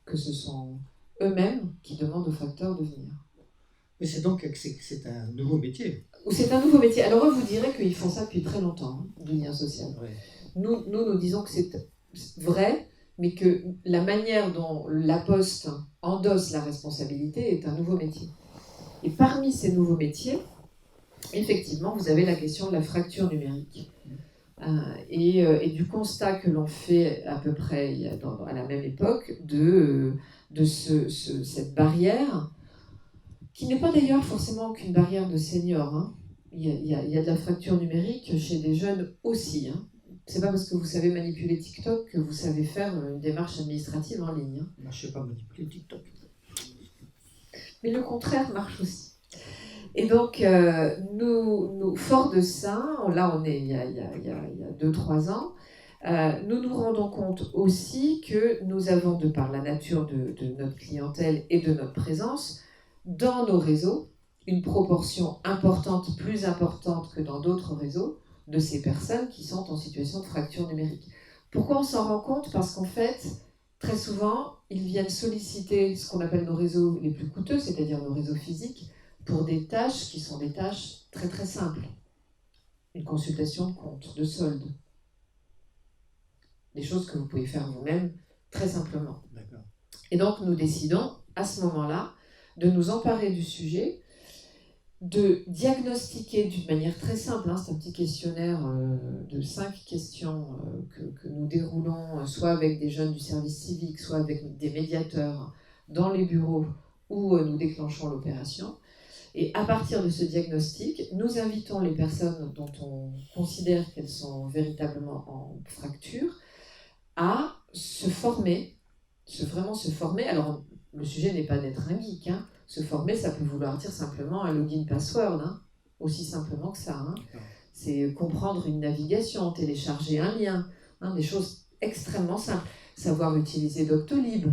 que ce sont eux-mêmes qui demandent au facteur de venir. Mais c'est donc que c'est un nouveau métier. C'est un nouveau métier. Alors eux vous direz qu'ils font ça depuis très longtemps, du lien social. Oui. Nous disons que c'est vrai, mais que la manière dont la Poste endosse la responsabilité est un nouveau métier. Et parmi ces nouveaux métiers, effectivement, vous avez la question de la fracture numérique. Et du constat que l'on fait à peu près à la même époque de cette barrière, qui n'est pas d'ailleurs forcément qu'une barrière de seniors. Hein. Il y a de la fracture numérique chez des jeunes aussi. Hein. C'est pas parce que vous savez manipuler TikTok que vous savez faire une démarche administrative en ligne. Hein. Moi, je ne sais pas manipuler TikTok. Mais le contraire marche aussi. Et donc, nous forts de ça, là on est il y a 2-3 ans, nous nous rendons compte aussi que nous avons, de par la nature de notre clientèle et de notre présence, dans nos réseaux, une proportion importante, plus importante que dans d'autres réseaux, de ces personnes qui sont en situation de fracture numérique. Pourquoi on s'en rend compte ? Parce qu'en fait, très souvent, ils viennent solliciter ce qu'on appelle nos réseaux les plus coûteux, c'est-à-dire nos réseaux physiques, pour des tâches qui sont des tâches très très simples. Une consultation de compte, de solde. Des choses que vous pouvez faire vous-même très simplement. D'accord. Et donc nous décidons à ce moment-là de nous emparer du sujet, de diagnostiquer d'une manière très simple, hein, c'est un petit questionnaire de 5 questions que nous déroulons soit avec des jeunes du service civique, soit avec des médiateurs dans les bureaux où nous déclenchons l'opération. Et à partir de ce diagnostic, nous invitons les personnes dont on considère qu'elles sont véritablement en fracture à se former, vraiment se former. Alors, le sujet n'est pas d'être un geek. Hein. Se former, ça peut vouloir dire simplement un login password, hein. Aussi simplement que ça. Hein. C'est comprendre une navigation, télécharger un lien, hein, des choses extrêmement simples. Savoir utiliser Doctolib.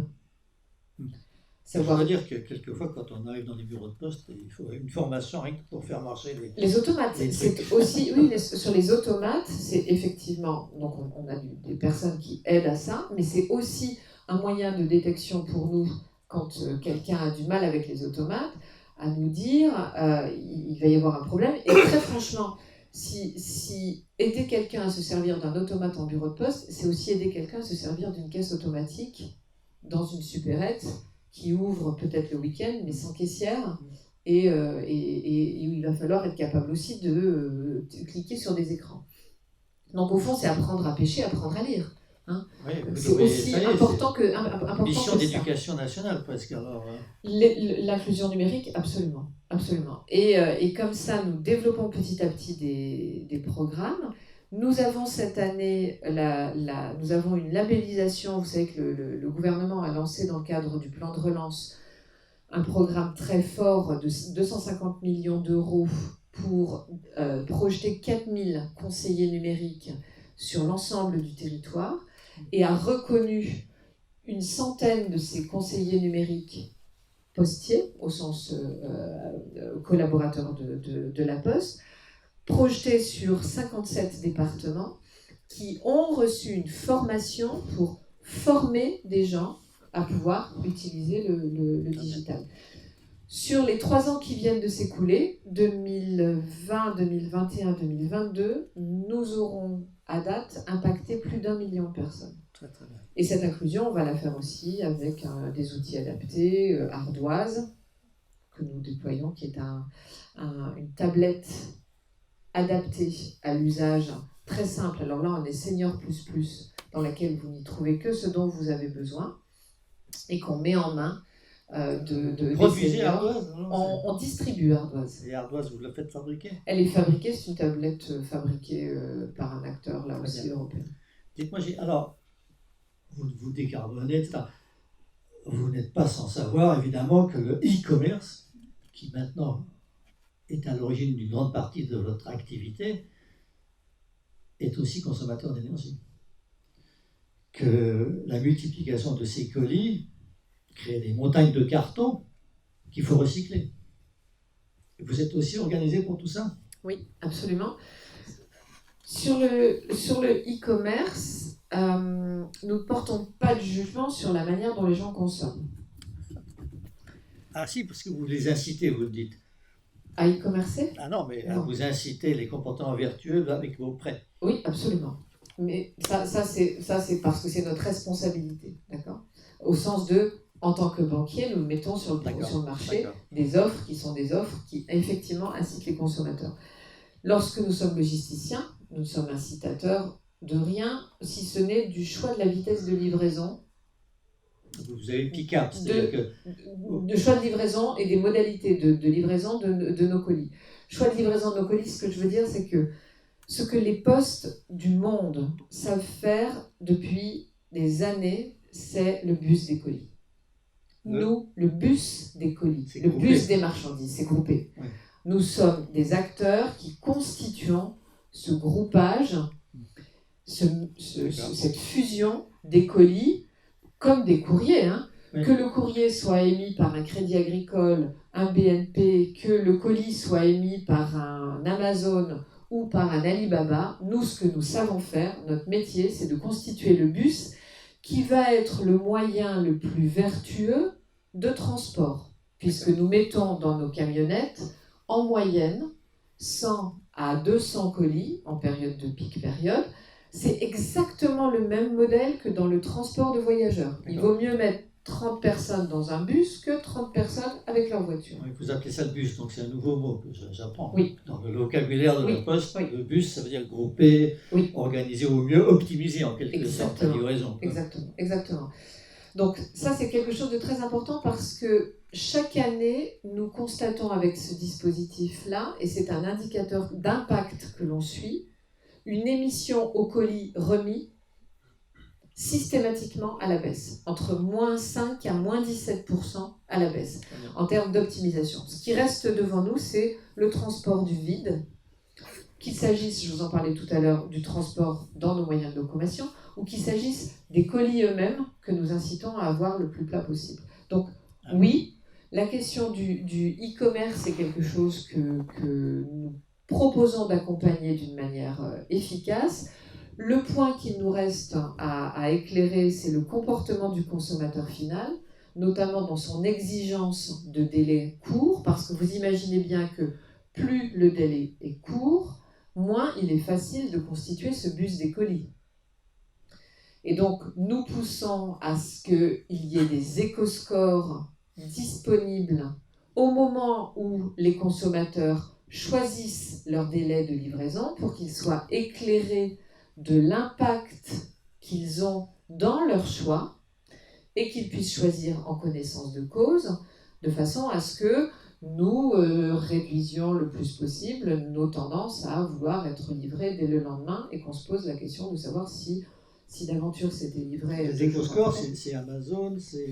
Ça veut dire que quelquefois, quand on arrive dans les bureaux de poste, il faut une formation rien que pour faire marcher les automates. C'est aussi, oui, sur les automates, c'est effectivement, donc on a des personnes qui aident à ça, mais c'est aussi un moyen de détection pour nous quand quelqu'un a du mal avec les automates, à nous dire il va y avoir un problème. Et très franchement, si aider quelqu'un à se servir d'un automate en bureau de poste, c'est aussi aider quelqu'un à se servir d'une caisse automatique dans une supérette qui ouvre peut-être le week-end, mais sans caissière, et où il va falloir être capable aussi de cliquer sur des écrans. Donc au fond, c'est apprendre à pêcher, apprendre à lire. Hein. Oui, c'est aussi important que mission d'éducation nationale presque. Alors, l'inclusion numérique, absolument. Absolument. Et comme ça, nous développons petit à petit des programmes. Nous avons cette année, nous avons une labellisation. Vous savez que le gouvernement a lancé dans le cadre du plan de relance un programme très fort de 250 millions d'euros pour projeter 4000 conseillers numériques sur l'ensemble du territoire et a reconnu une centaine de ces conseillers numériques postiers, au sens collaborateurs de la Poste, projetés sur 57 départements qui ont reçu une formation pour former des gens à pouvoir utiliser le digital. Sur les 3 ans qui viennent de s'écouler, 2020, 2021, 2022, nous aurons à date impacté plus d'1 million de personnes. Très, très bien. Et cette inclusion, on va la faire aussi avec des outils adaptés, Ardoise, que nous déployons, qui est une tablette adaptée à l'usage très simple. Alors là, on est Senior++, dans laquelle vous n'y trouvez que ce dont vous avez besoin et qu'on met en main Produisez Ardoise, on distribue Ardoise. Et Ardoise, vous la faites fabriquer? Elle est fabriquée, c'est une tablette fabriquée par un acteur là aussi européen. Dites-moi, alors, vous décarbonez, etc. Vous n'êtes pas sans savoir, évidemment, que le e-commerce, qui maintenant est à l'origine d'une grande partie de votre activité, est aussi consommateur d'énergie. Que la multiplication de ces colis crée des montagnes de carton qu'il faut recycler. Vous êtes aussi organisé pour tout ça? Oui, absolument. Sur le e-commerce, nous ne portons pas de jugement sur la manière dont les gens consomment. Ah si, parce que vous les incitez, vous le dites. À e-commercer? Ah non, mais non. Vous incitez les comportements vertueux avec vos prêts. Oui, absolument. Mais ça c'est parce que c'est notre responsabilité, d'accord? Au sens de, en tant que banquier, nous mettons sur le marché des offres qui effectivement incitent les consommateurs. Lorsque nous sommes logisticiens, nous sommes incitateurs de rien, si ce n'est du choix de la vitesse de livraison. Vous avez le pick-up, c'est-à-dire que... De choix de livraison et des modalités de livraison de nos colis. Choix de livraison de nos colis, ce que je veux dire, c'est que ce que les postes du monde savent faire depuis des années, c'est le bus des colis. Nous, le bus des colis, le bus des marchandises, c'est groupé. Ouais. Nous sommes des acteurs qui constituons ce groupage, cette fusion des colis comme des courriers. Hein. Oui. Que le courrier soit émis par un Crédit Agricole, un BNP, que le colis soit émis par un Amazon ou par un Alibaba, nous, ce que nous savons faire, notre métier, c'est de constituer le bus qui va être le moyen le plus vertueux de transport, puisque nous mettons dans nos camionnettes, en moyenne, 100 à 200 colis en période de pic période. C'est exactement le même modèle que dans le transport de voyageurs. Il vaut mieux mettre 30 personnes dans un bus que 30 personnes avec leur voiture. Oui, vous appelez ça le bus, donc c'est un nouveau mot que j'apprends. Oui. Dans le vocabulaire de la Poste, le bus, ça veut dire grouper, organiser au mieux, optimiser en quelque sorte la livraison. Exactement. Donc ça, c'est quelque chose de très important parce que chaque année, nous constatons avec ce dispositif-là, et c'est un indicateur d'impact que l'on suit, une émission au colis remis systématiquement à la baisse, entre moins 5 à moins 17% à la baisse, en termes d'optimisation. Ce qui reste devant nous, c'est le transport du vide, qu'il s'agisse, je vous en parlais tout à l'heure, du transport dans nos moyens de locomotion, ou qu'il s'agisse des colis eux-mêmes que nous incitons à avoir le plus plat possible. Donc oui, la question du e-commerce est quelque chose que nous proposons d'accompagner d'une manière efficace. Le point qu'il nous reste à éclairer, c'est le comportement du consommateur final, notamment dans son exigence de délai court, parce que vous imaginez bien que plus le délai est court, moins il est facile de constituer ce bus des colis. Et donc, nous poussons à ce qu'il y ait des éco-scores disponibles au moment où les consommateurs choisissent leur délai de livraison pour qu'ils soient éclairés de l'impact qu'ils ont dans leur choix et qu'ils puissent choisir en connaissance de cause, de façon à ce que nous réduisions le plus possible nos tendances à vouloir être livrés dès le lendemain et qu'on se pose la question de savoir si si d'aventure c'était livré. Les éco-scores, c'est Amazon, c'est.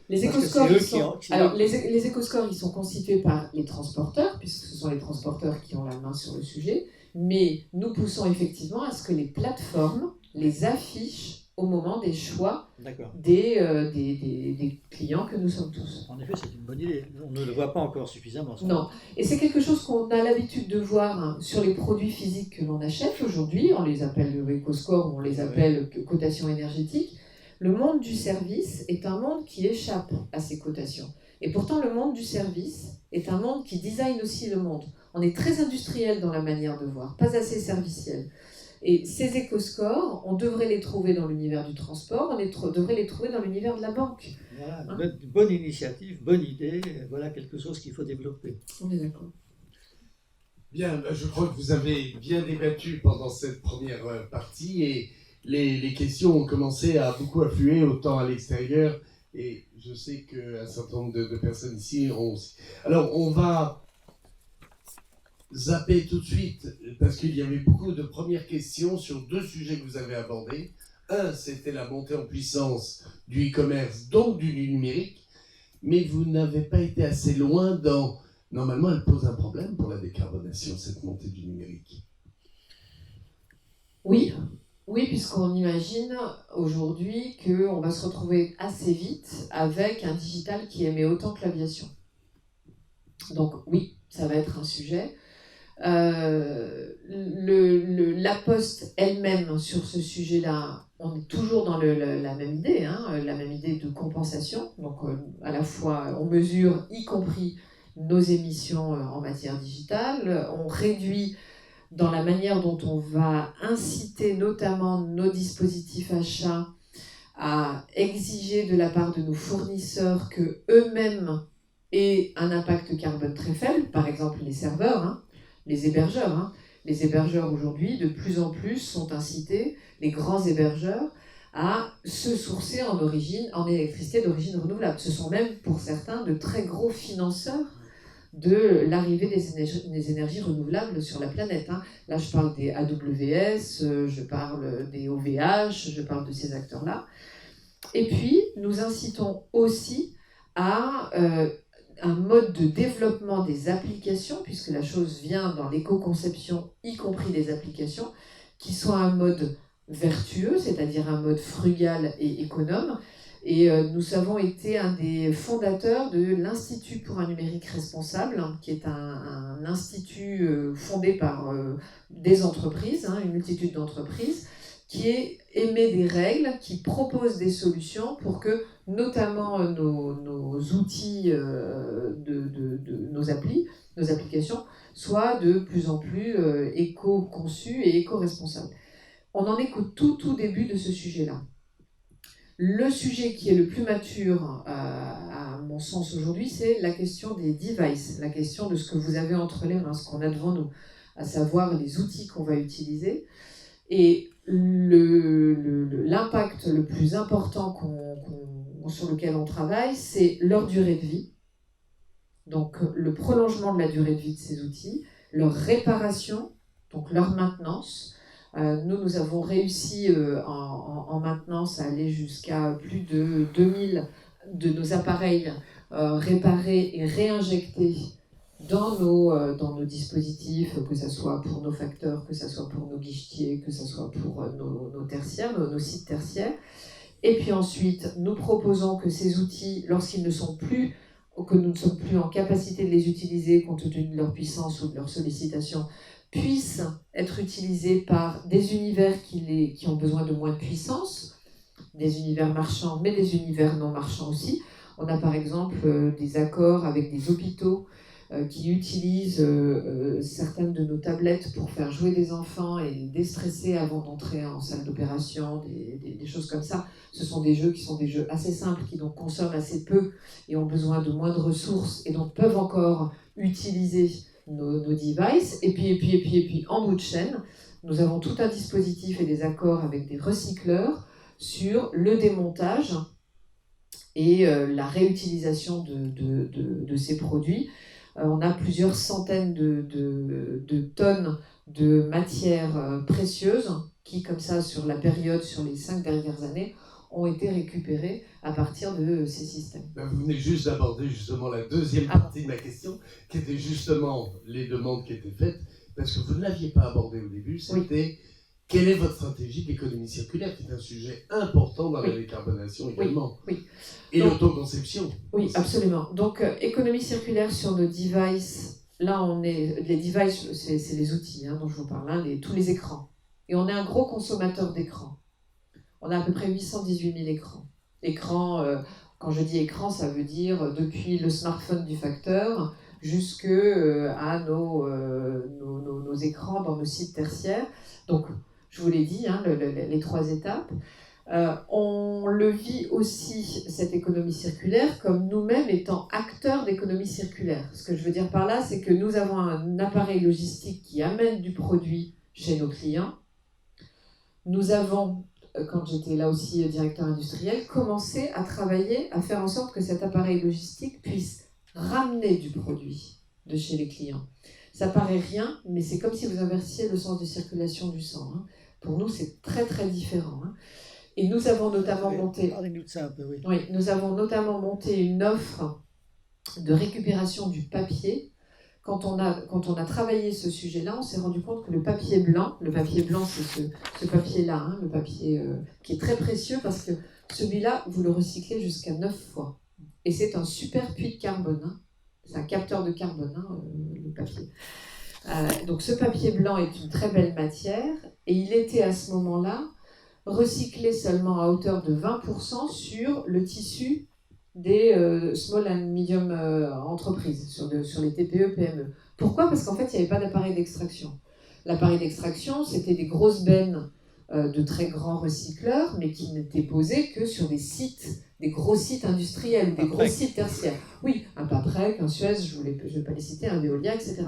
Les éco-scores, les éco-scores, ils sont constitués par les transporteurs, puisque ce sont les transporteurs qui ont la main sur le sujet, mais nous poussons effectivement à ce que les plateformes les affichent au moment des choix des clients que nous sommes tous. En effet, c'est une bonne idée. On ne le voit pas encore suffisamment. Non, et c'est quelque chose qu'on a l'habitude de voir sur les produits physiques que l'on achète aujourd'hui. On les appelle le éco-score ou on les appelle cotation énergétique. Le monde du service est un monde qui échappe à ces cotations. Et pourtant, le monde du service est un monde qui design aussi le monde. On est très industriel dans la manière de voir, pas assez serviciel. Et ces éco-scores, on devrait les trouver dans l'univers du transport, on devrait les trouver dans l'univers de la banque. Voilà, bonne initiative, bonne idée, voilà quelque chose qu'il faut développer. On est d'accord. Bien, je crois que vous avez bien débattu pendant cette première partie et les questions ont commencé à beaucoup affluer, autant à l'extérieur, et je sais qu'un certain nombre de personnes ici ont aussi. Alors, on va zapper tout de suite, parce qu'il y avait beaucoup de premières questions sur deux sujets que vous avez abordés. Un, c'était la montée en puissance du e-commerce, donc du numérique, mais vous n'avez pas été assez loin dans... Normalement, elle pose un problème pour la décarbonation, cette montée du numérique. Oui, puisqu'on imagine aujourd'hui qu'on va se retrouver assez vite avec un digital qui émet autant que l'aviation. Donc oui, ça va être un sujet. La Poste elle-même sur ce sujet-là, on est toujours dans la même idée, la même idée de compensation. Donc à la fois on mesure y compris nos émissions en matière digitale, on réduit dans la manière dont on va inciter notamment nos dispositifs achats à exiger de la part de nos fournisseurs que eux-mêmes aient un impact carbone très faible, par exemple les serveurs, les hébergeurs. Les hébergeurs aujourd'hui, de plus en plus, sont incités, les grands hébergeurs, à se sourcer en électricité d'origine renouvelable. Ce sont même, pour certains, de très gros financeurs de l'arrivée des énergies renouvelables sur la planète. Là, je parle des AWS, je parle des OVH, je parle de ces acteurs-là. Et puis, nous incitons aussi à un mode de développement des applications, puisque la chose vient dans l'éco-conception, y compris des applications, qui soit un mode vertueux, c'est-à-dire un mode frugal et économe. Et nous avons été un des fondateurs de l'Institut pour un numérique responsable, qui est un institut fondé par des entreprises, une multitude d'entreprises, qui émet des règles, qui propose des solutions pour que notamment nos outils, nos applications, soient de plus en plus éco-conçus et éco-responsables. On en est qu'au tout début de ce sujet-là. Le sujet qui est le plus mature, à mon sens aujourd'hui, c'est la question des devices, la question de ce que vous avez entre les mains, ce qu'on a devant nous, à savoir les outils qu'on va utiliser. Et l'impact le plus important sur lequel on travaille, c'est leur durée de vie. Donc le prolongement de la durée de vie de ces outils, leur réparation, donc leur maintenance. Nous avons réussi en maintenance à aller jusqu'à plus de 2000 de nos appareils réparés et réinjectés dans nos dispositifs, que ce soit pour nos facteurs, que ce soit pour nos guichetiers, que ce soit pour nos tertiaires, nos sites tertiaires. Et puis ensuite, nous proposons que ces outils, lorsqu'ils ne sont plus, que nous ne sommes plus en capacité de les utiliser compte tenu de leur puissance ou de leur sollicitation, puissent être utilisés par des univers qui ont besoin de moins de puissance, des univers marchands, mais des univers non marchands aussi. On a par exemple des accords avec des hôpitaux qui utilisent certaines de nos tablettes pour faire jouer des enfants et les déstresser avant d'entrer en salle d'opération, des choses comme ça. Ce sont des jeux qui sont des jeux assez simples, qui donc consomment assez peu et ont besoin de moins de ressources et donc peuvent encore utiliser nos devices. Et puis, en bout de chaîne, nous avons tout un dispositif et des accords avec des recycleurs sur le démontage et la réutilisation de ces produits. On a plusieurs centaines de tonnes de matières précieuses qui, comme ça, sur la période, sur les 5 dernières années, ont été récupérés à partir de ces systèmes. Vous venez juste d'aborder justement la deuxième partie de ma question, qui était justement les demandes qui étaient faites, parce que vous ne l'aviez pas abordé au début, c'était quelle est votre stratégie d'économie circulaire, qui est un sujet important dans la décarbonation également, et l'autoconception. Oui, absolument. Donc, économie circulaire sur nos devices, là on est, les devices, c'est les outils dont je vous parle, tous les écrans. Et on est un gros consommateur d'écrans. On a à peu près 818 000 écrans. Quand je dis écran, ça veut dire depuis le smartphone du facteur jusqu'à nos écrans dans nos sites tertiaires. Donc, je vous l'ai dit, les 3 étapes. On le vit aussi, cette économie circulaire, comme nous-mêmes étant acteurs d'économie circulaire. Ce que je veux dire par là, c'est que nous avons un appareil logistique qui amène du produit chez nos clients. Nous avons, quand j'étais là aussi directeur industriel, commencé à travailler, à faire en sorte que cet appareil logistique puisse ramener du produit de chez les clients. Ça paraît rien, mais c'est comme si vous inversiez le sens de circulation du sang. Pour nous, c'est très très différent. Et nous avons notamment monté... Parlez-nous de ça un peu, oui. Oui, nous avons notamment monté une offre de récupération du papier. Quand on a travaillé ce sujet-là, on s'est rendu compte que le papier blanc c'est ce papier-là, le papier qui est très précieux parce que celui-là, vous le recyclez jusqu'à 9 fois. Et c'est un super puits de carbone. C'est un capteur de carbone, le papier. Donc ce papier blanc est une très belle matière et il était à ce moment-là recyclé seulement à hauteur de 20% sur le tissu des small and medium entreprises, sur les TPE, PME. Pourquoi ? Parce qu'en fait, il n'y avait pas d'appareil d'extraction. L'appareil d'extraction, c'était des grosses bennes de très grands recycleurs, mais qui n'étaient posées que sur des sites, des gros sites industriels, des gros sites tertiaires. Oui, un Paprec, un Suez, je ne vais pas les citer, un Veolia, etc.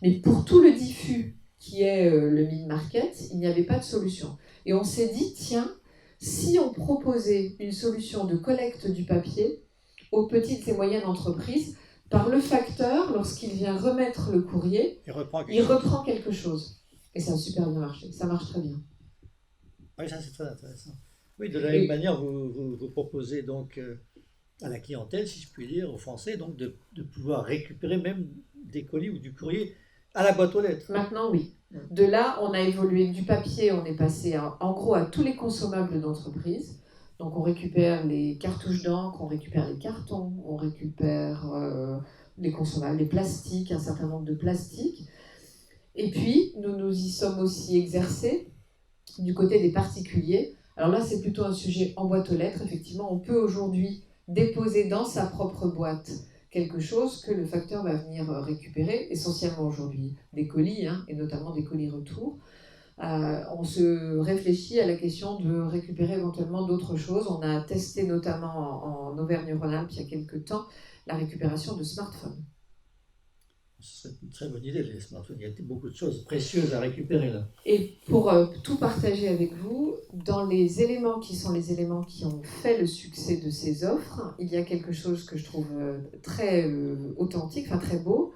Mais pour tout le diffus qui est le mid-market, il n'y avait pas de solution. Et on s'est dit, tiens, si on proposait une solution de collecte du papier aux petites et moyennes entreprises, par le facteur, lorsqu'il vient remettre le courrier, il reprend quelque chose. Et ça a super bien marché, ça marche très bien. Oui, ça c'est très intéressant. Oui, de la même manière, vous proposez donc à la clientèle, si je puis dire, aux Français, donc de pouvoir récupérer même des colis ou du courrier à la boîte aux lettres. Maintenant, oui. De là, on a évolué du papier, on est passé en gros à tous les consommables d'entreprise. Donc on récupère les cartouches d'encre, on récupère les cartons, on récupère les consommables, les plastiques, un certain nombre de plastiques. Et puis, nous nous y sommes aussi exercés du côté des particuliers. Alors là, c'est plutôt un sujet en boîte aux lettres. Effectivement, on peut aujourd'hui déposer dans sa propre boîte quelque chose que le facteur va venir récupérer, essentiellement aujourd'hui des colis, et notamment des colis retour. On se réfléchit à la question de récupérer éventuellement d'autres choses. On a testé notamment en Auvergne-Rhône-Alpes il y a quelques temps la récupération de smartphones. Ce serait une très bonne idée, les smartphones. Il y a beaucoup de choses précieuses à récupérer là. Et pour tout partager avec vous, dans les éléments qui sont les éléments qui ont fait le succès de ces offres, il y a quelque chose que je trouve très authentique, enfin très beau,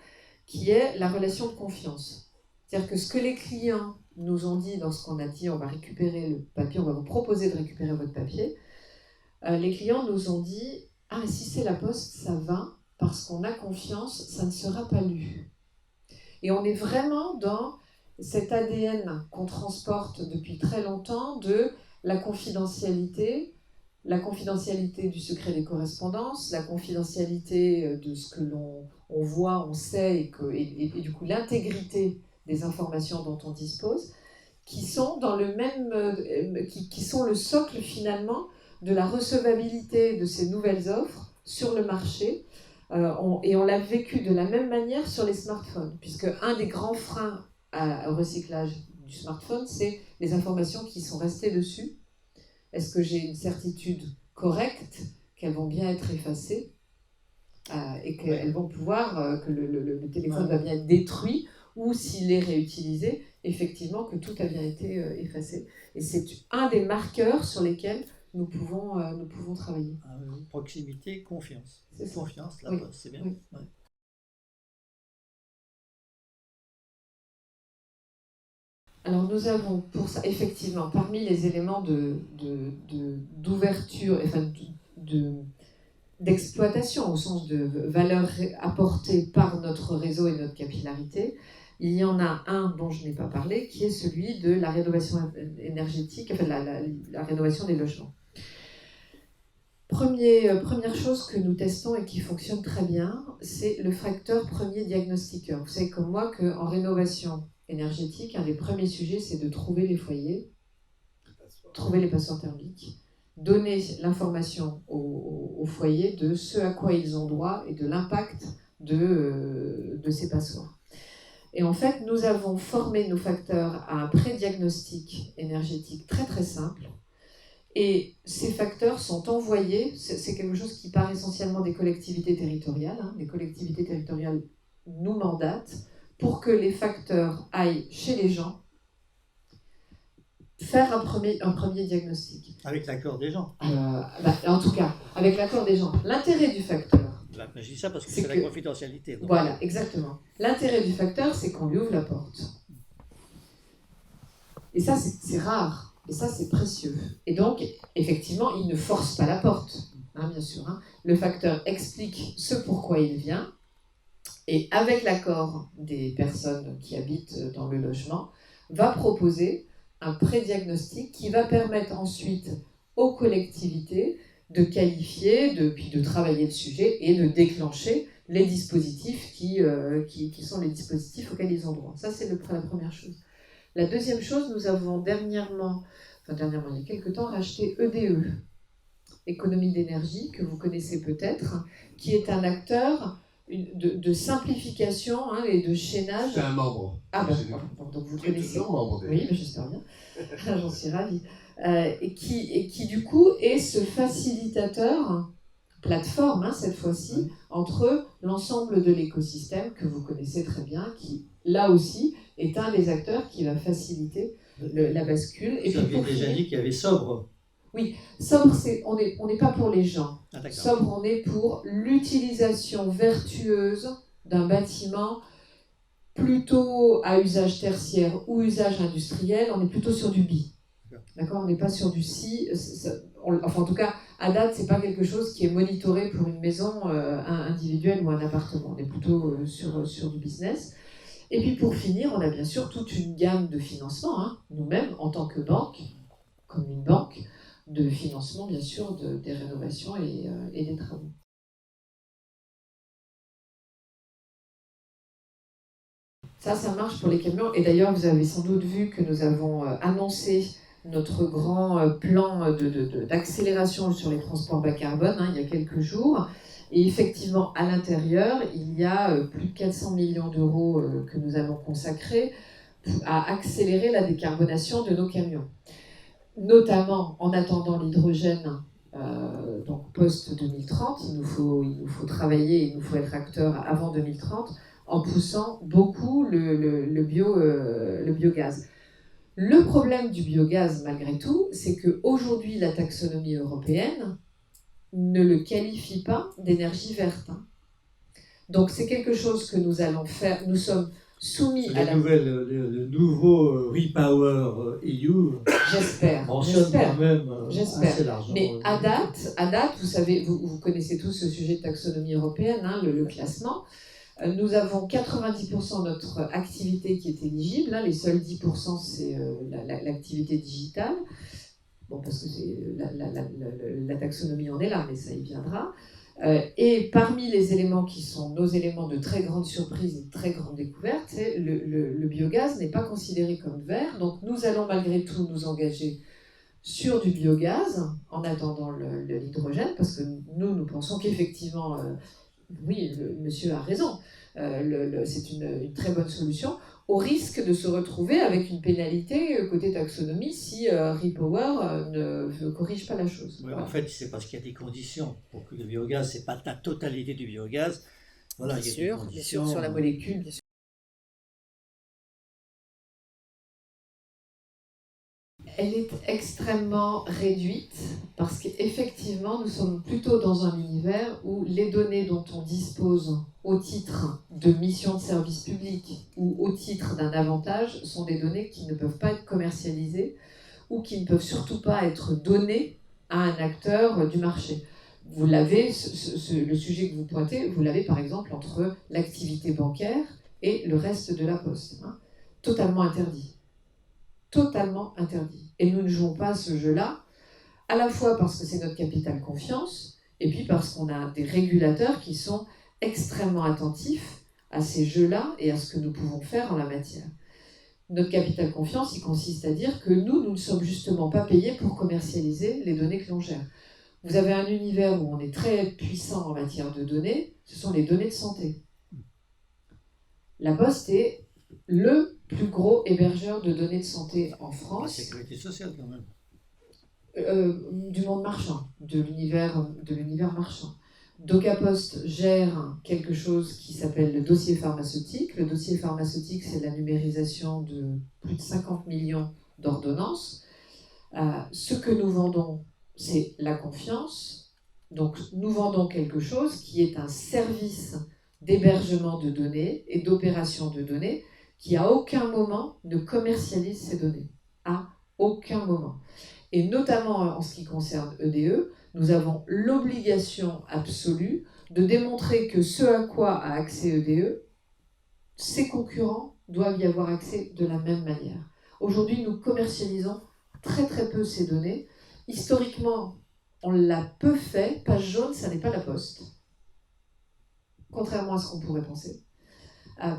qui est la relation de confiance. C'est-à-dire que ce que les clients nous ont dit dans ce qu'on a dit, on va récupérer le papier, on va vous proposer de récupérer votre papier, les clients nous ont dit « Ah, si c'est la poste, ça va, parce qu'on a confiance, ça ne sera pas lu. » Et on est vraiment dans cet ADN qu'on transporte depuis très longtemps de la confidentialité du secret des correspondances, la confidentialité de ce que l'on voit, on sait, et du coup l'intégrité des informations dont on dispose, qui sont dans le même, qui sont le socle finalement de la recevabilité de ces nouvelles offres sur le marché. Et on l'a vécu de la même manière sur les smartphones, puisque un des grands freins au recyclage du smartphone, c'est les informations qui sont restées dessus. Est-ce que j'ai une certitude correcte qu'elles vont bien être effacées et qu'elles vont pouvoir, que le téléphone va bien être détruit, ou s'il est réutilisé, effectivement que tout a bien été effacé. Et c'est un des marqueurs sur lesquels nous pouvons travailler. Proximité, confiance. C'est ça. Confiance, la poste, c'est bien. Oui. Ouais. Alors nous avons pour ça, effectivement, parmi les éléments d'ouverture, enfin d'exploitation au sens de valeur apportée par notre réseau et notre capillarité, il y en a un dont je n'ai pas parlé, qui est celui de la rénovation énergétique, enfin la rénovation des logements. Première chose que nous testons et qui fonctionne très bien, c'est le facteur premier diagnostiqueur. Vous savez comme moi qu'en rénovation énergétique, un des premiers sujets, c'est de trouver les foyers, trouver les passoires thermiques, donner l'information aux foyers de ce à quoi ils ont droit et de l'impact de ces passoires. Et en fait, nous avons formé nos facteurs à un pré-diagnostic énergétique très très simple. Et ces facteurs sont envoyés, c'est quelque chose qui part essentiellement des collectivités territoriales. Les collectivités territoriales nous mandatent pour que les facteurs aillent chez les gens faire un premier diagnostic. Avec l'accord des gens. En tout cas, avec l'accord des gens. L'intérêt du facteur... Je dis ça parce que c'est la confidentialité. Donc. Voilà, exactement. L'intérêt du facteur, c'est qu'on lui ouvre la porte. Et ça, c'est rare. Et ça, c'est précieux. Et donc, effectivement, il ne force pas la porte, bien sûr. Le facteur explique ce pourquoi il vient, et avec l'accord des personnes qui habitent dans le logement, va proposer un pré-diagnostic qui va permettre ensuite aux collectivités de qualifier, puis de travailler le sujet et de déclencher les dispositifs qui sont les dispositifs auxquels ils ont droit. Ça, c'est la première chose. La deuxième chose, nous avons dernièrement, il y a quelques temps, racheté EDE, Économie d'énergie, que vous connaissez peut-être, qui est un acteur de simplification et de chaînage. C'est un membre. Donc vous connaissez. Membre, oui, j'espère bien. J'en suis ravie. Et qui du coup est ce facilitateur, plateforme cette fois-ci, entre l'ensemble de l'écosystème que vous connaissez très bien, qui là aussi est un des acteurs qui va faciliter la bascule. Et vous aviez déjà dit qu'il y avait Sobre. Oui, Sobre, on n'est pas pour les gens. Sobre, on est pour l'utilisation vertueuse d'un bâtiment plutôt à usage tertiaire ou usage industriel. On est plutôt sur du bi. D'accord, on n'est pas sur du si. En tout cas, à date, c'est pas quelque chose qui est monitoré pour une maison individuelle ou un appartement. On est plutôt sur du business. Et puis pour finir, on a bien sûr toute une gamme de financements, nous-mêmes en tant que banque, comme une banque, de financement bien sûr des rénovations et des travaux. Ça marche pour les camions. Et d'ailleurs, vous avez sans doute vu que nous avons annoncé notre grand plan d'accélération sur les transports bas carbone il y a quelques jours. Et effectivement, à l'intérieur, il y a plus de 400 millions d'euros que nous allons consacrer à accélérer la décarbonation de nos camions. Notamment en attendant l'hydrogène, donc post-2030, il nous faut travailler, il nous faut être acteur avant 2030, en poussant beaucoup le biogaz. Le problème du biogaz, malgré tout, c'est qu'aujourd'hui, la taxonomie européenne ne le qualifie pas d'énergie verte. Donc c'est quelque chose que nous allons faire. Nous sommes soumis à le nouveau Repower EU. J'espère. Mentionne quand même assez largement. Mais à date, vous savez, vous connaissez tous ce sujet de taxonomie européenne, le classement. Nous avons 90% de notre activité qui est éligible. Les seuls 10%, c'est l'activité digitale. Bon, parce que la taxonomie en est là, mais ça y viendra. Et parmi les éléments qui sont nos éléments de très grande surprise et de très grande découverte, c'est le biogaz n'est pas considéré comme vert. Donc nous allons malgré tout nous engager sur du biogaz en attendant l'hydrogène, parce que nous pensons qu'effectivement, oui, monsieur a raison, c'est une très bonne solution, au risque de se retrouver avec une pénalité côté taxonomie si Repower ne corrige pas la chose. Oui, en fait, c'est parce qu'il y a des conditions pour que le biogaz, c'est pas la totalité du biogaz. Voilà, bien il y a sûr, des conditions sur la molécule, bien sûr. Elle est extrêmement réduite parce qu'effectivement, nous sommes plutôt dans un univers où les données dont on dispose au titre de mission de service public ou au titre d'un avantage sont des données qui ne peuvent pas être commercialisées ou qui ne peuvent surtout pas être données à un acteur du marché. Vous l'avez, le sujet que vous pointez, vous l'avez par exemple entre l'activité bancaire et le reste de la Poste. Hein. Totalement interdit. Totalement interdit. Et nous ne jouons pas à ce jeu-là, à la fois parce que c'est notre capital confiance, et puis parce qu'on a des régulateurs qui sont extrêmement attentifs à ces jeux-là et à ce que nous pouvons faire en la matière. Notre capital confiance, il consiste à dire que nous ne sommes justement pas payés pour commercialiser les données que l'on gère. Vous avez un univers où on est très puissant en matière de données, ce sont les données de santé. La Poste est le plus gros hébergeur de données de santé en France. La sécurité sociale quand même. Du monde marchand, de l'univers marchand. DocaPost gère quelque chose qui s'appelle le dossier pharmaceutique. Le dossier pharmaceutique, c'est la numérisation de plus de 50 millions d'ordonnances. Ce que nous vendons, c'est la confiance. Donc, nous vendons quelque chose qui est un service d'hébergement de données et d'opération de données qui à aucun moment ne commercialise ces données. À aucun moment. Et notamment en ce qui concerne EDE, nous avons l'obligation absolue de démontrer que ce à quoi a accès EDE, ses concurrents doivent y avoir accès de la même manière. Aujourd'hui, nous commercialisons très très peu ces données. Historiquement, on l'a peu fait. Page jaune, ça n'est pas la Poste. Contrairement à ce qu'on pourrait penser.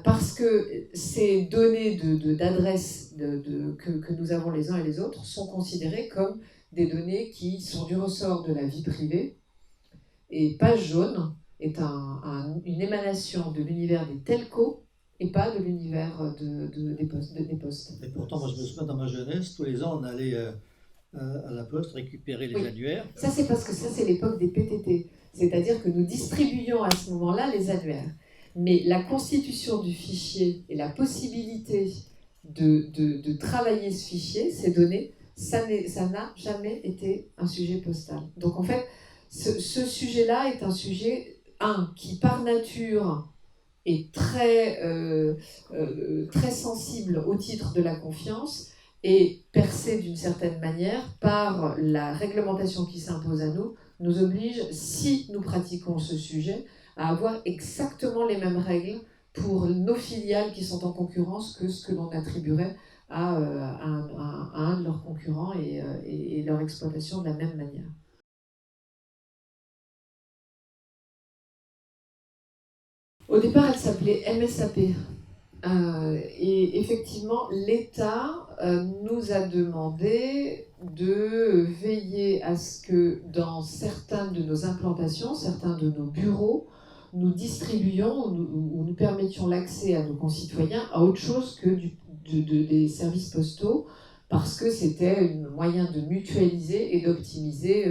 Parce que ces données d'adresse que nous avons les uns et les autres sont considérées comme des données qui sont du ressort de la vie privée. Et Page jaune est une émanation de l'univers des telcos et pas de l'univers des postes. Et pourtant, moi je me souviens dans ma jeunesse, tous les ans on allait à la Poste récupérer les annuaires. Ça c'est parce que ça c'est l'époque des PTT. C'est-à-dire que nous distribuions à ce moment-là les annuaires. Mais la constitution du fichier et la possibilité de travailler ce fichier, ces données, ça n'a jamais été un sujet postal. Donc en fait, ce sujet-là est un sujet, qui par nature est très sensible au titre de la confiance et percé d'une certaine manière par la réglementation qui s'impose à nous oblige, si nous pratiquons ce sujet, à avoir exactement les mêmes règles pour nos filiales qui sont en concurrence que ce que l'on attribuerait à un de leurs concurrents et leur exploitation de la même manière. Au départ, elle s'appelait MSAP. Et effectivement, l'État nous a demandé de veiller à ce que dans certaines de nos implantations, certains de nos bureaux, nous distribuions ou nous permettions l'accès à nos concitoyens à autre chose que des services postaux, parce que c'était un moyen de mutualiser et d'optimiser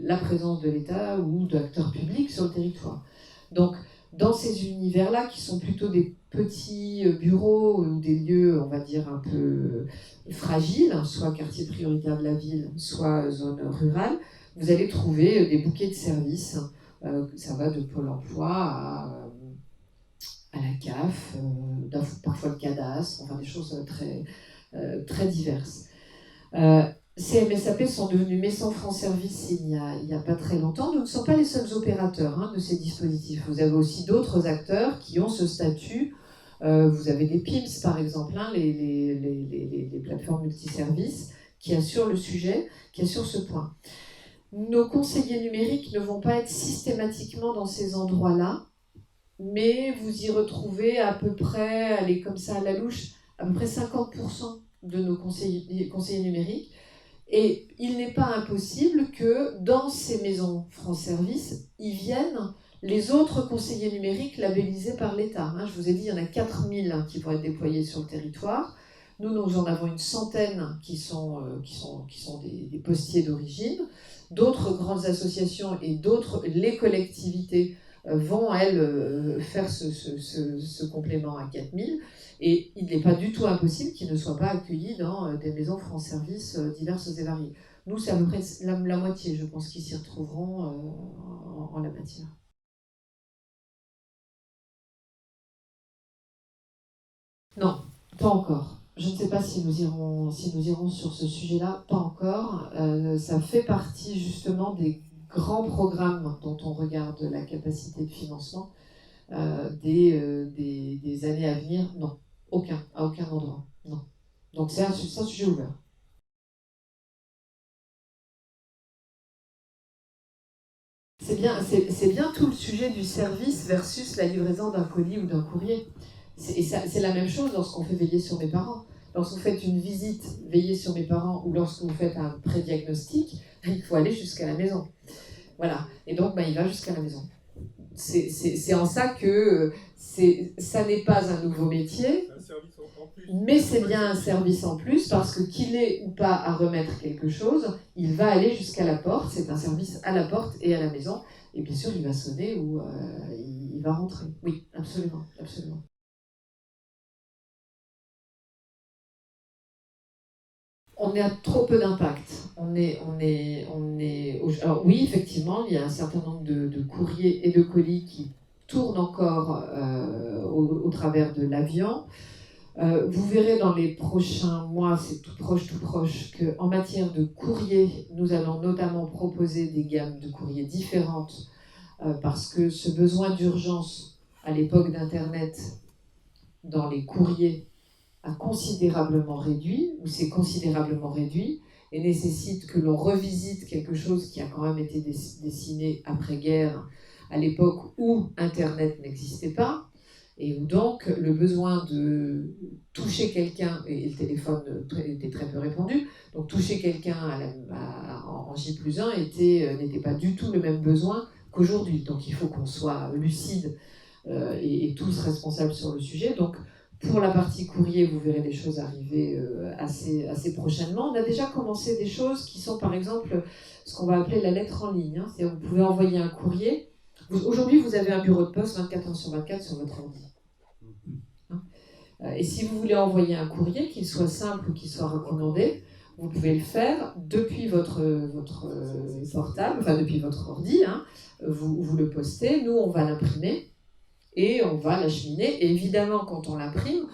la présence de l'État ou d'acteurs publics sur le territoire. Donc, dans ces univers-là, qui sont plutôt des petits bureaux ou des lieux, on va dire, un peu fragiles, soit quartier prioritaire de la ville, soit zone rurale, vous allez trouver des bouquets de services. Ça va de Pôle emploi à la CAF, parfois le cadastre, enfin des choses très diverses. Ces MSAP sont devenus Maison France Service il n'y a pas très longtemps. Nous ne sommes pas les seuls opérateurs de ces dispositifs. Vous avez aussi d'autres acteurs qui ont ce statut. Vous avez des PIMS, par exemple, les plateformes multiservices, qui assurent le sujet, qui assurent ce point. Nos conseillers numériques ne vont pas être systématiquement dans ces endroits-là, mais vous y retrouvez à peu près, allez comme ça à la louche, à peu près 50% de nos conseillers numériques. Et il n'est pas impossible que dans ces maisons France Service, y viennent les autres conseillers numériques labellisés par l'État. Je vous ai dit, il y en a 4000 qui vont être déployés sur le territoire. Nous en avons une centaine qui sont des postiers d'origine. D'autres grandes associations et les collectivités vont, elles, faire ce complément à 4 000. Et il n'est pas du tout impossible qu'ils ne soient pas accueillis dans des maisons France Service diverses et variées. Nous, c'est à peu près la moitié, je pense, qui s'y retrouveront en la matière. Non, pas encore. Je ne sais pas si nous irons sur ce sujet-là, pas encore. Ça fait partie justement des grands programmes dont on regarde la capacité de financement des années à venir. Non, à aucun endroit. Non. Donc c'est un sujet ouvert. C'est bien tout le sujet du service versus la livraison d'un colis ou d'un courrier. C'est la même chose lorsqu'on fait veiller sur mes parents. Lorsque vous faites une visite, veiller sur mes parents, ou lorsque vous faites un pré-diagnostic, il faut aller jusqu'à la maison. Voilà. Et donc, il va jusqu'à la maison. C'est en ça que ça n'est pas un nouveau métier, mais c'est bien un service en plus, parce que qu'il ait ou pas à remettre quelque chose, il va aller jusqu'à la porte. C'est un service à la porte et à la maison. Et bien sûr, il va sonner ou il va rentrer. Oui, absolument, absolument. On a trop peu d'impact. Alors oui, effectivement, il y a un certain nombre de courriers et de colis qui tournent encore au travers de l'avion. Vous verrez dans les prochains mois, c'est tout proche, qu'en matière de courrier, nous allons notamment proposer des gammes de courriers différentes parce que ce besoin d'urgence à l'époque d'Internet dans les courriers a considérablement réduit, ou s'est considérablement réduit, et nécessite que l'on revisite quelque chose qui a quand même été dessiné après-guerre, à l'époque où Internet n'existait pas, et où donc le besoin de toucher quelqu'un, et le téléphone était très peu répandu, donc toucher quelqu'un en J+1 n'était pas du tout le même besoin qu'aujourd'hui. Donc il faut qu'on soit lucide et tous responsables sur le sujet. Donc pour la partie courrier, vous verrez des choses arriver assez prochainement. On a déjà commencé des choses qui sont par exemple ce qu'on va appeler la lettre en ligne. C'est-à-dire vous pouvez envoyer un courrier. Aujourd'hui, vous avez un bureau de poste 24 heures sur 24 sur votre ordi. Et si vous voulez envoyer un courrier, qu'il soit simple ou qu'il soit recommandé, vous pouvez le faire depuis votre portable, enfin depuis votre ordi. Vous le postez, nous on va l'imprimer. Et on va l'acheminer. Et évidemment, quand on l'imprime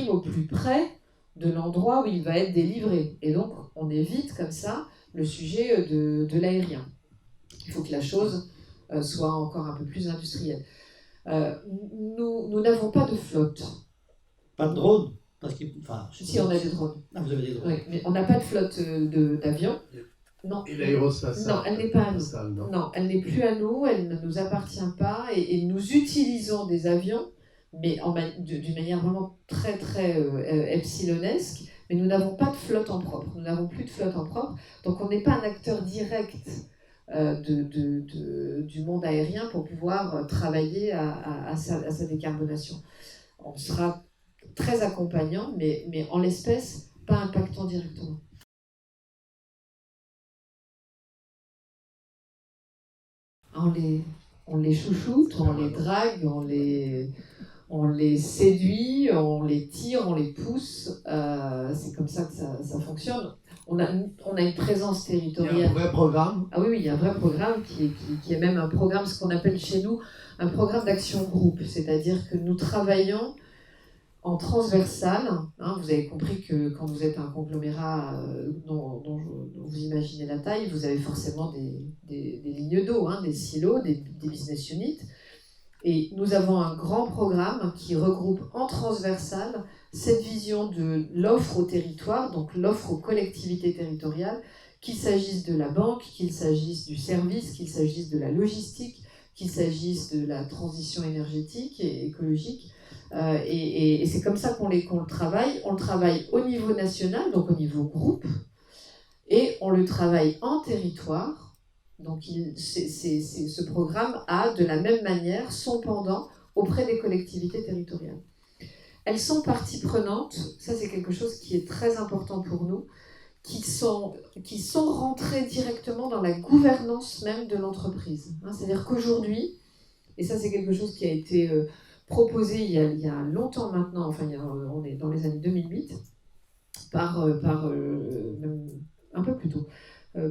au plus près de l'endroit où il va être délivré. Et donc, on évite comme ça le sujet de l'aérien. Il faut que la chose soit encore un peu plus industrielle. Nous n'avons pas de flotte. Pas de drone Si, on a des drones. Ah, vous avez des drones. Oui, mais on n'a pas de flotte d'avions. Non. Et l'aérospatiale? Non, elle n'est pas à nous. Non, elle n'est plus à nous, elle ne nous appartient pas et nous utilisons des avions, mais d'une manière vraiment très très epsilonesque, mais nous n'avons pas de flotte en propre. Nous n'avons plus de flotte en propre, donc on n'est pas un acteur direct du monde aérien pour pouvoir travailler à sa décarbonation. On sera très accompagnant, mais en l'espèce, pas impactant directement. On les chouchoute, on les drague, on les séduit, on les tire, on les pousse. C'est comme ça que ça fonctionne. On a une présence territoriale. Il y a un vrai programme? Ah oui, il y a un vrai programme qui est même un programme, ce qu'on appelle chez nous, un programme d'action groupe. C'est-à-dire que nous travaillons en transversal. Vous avez compris que quand vous êtes un conglomérat dont vous imaginez la taille, vous avez forcément des lignes d'eau, des silos, des business units. Et nous avons un grand programme qui regroupe en transversal cette vision de l'offre au territoire, donc l'offre aux collectivités territoriales, qu'il s'agisse de la banque, qu'il s'agisse du service, qu'il s'agisse de la logistique, qu'il s'agisse de la transition énergétique et écologique. Et c'est comme ça qu'on le travaille. On le travaille au niveau national, donc au niveau groupe, et on le travaille en territoire. Donc ce programme a de la même manière son pendant auprès des collectivités territoriales. Elles sont partie prenante, ça c'est quelque chose qui est très important pour nous, qui sont rentrées directement dans la gouvernance même de l'entreprise. C'est-à-dire qu'aujourd'hui, Et ça, c'est quelque chose qui a été proposé il y a longtemps maintenant, enfin, on est dans les années 2008, même un peu plus tôt,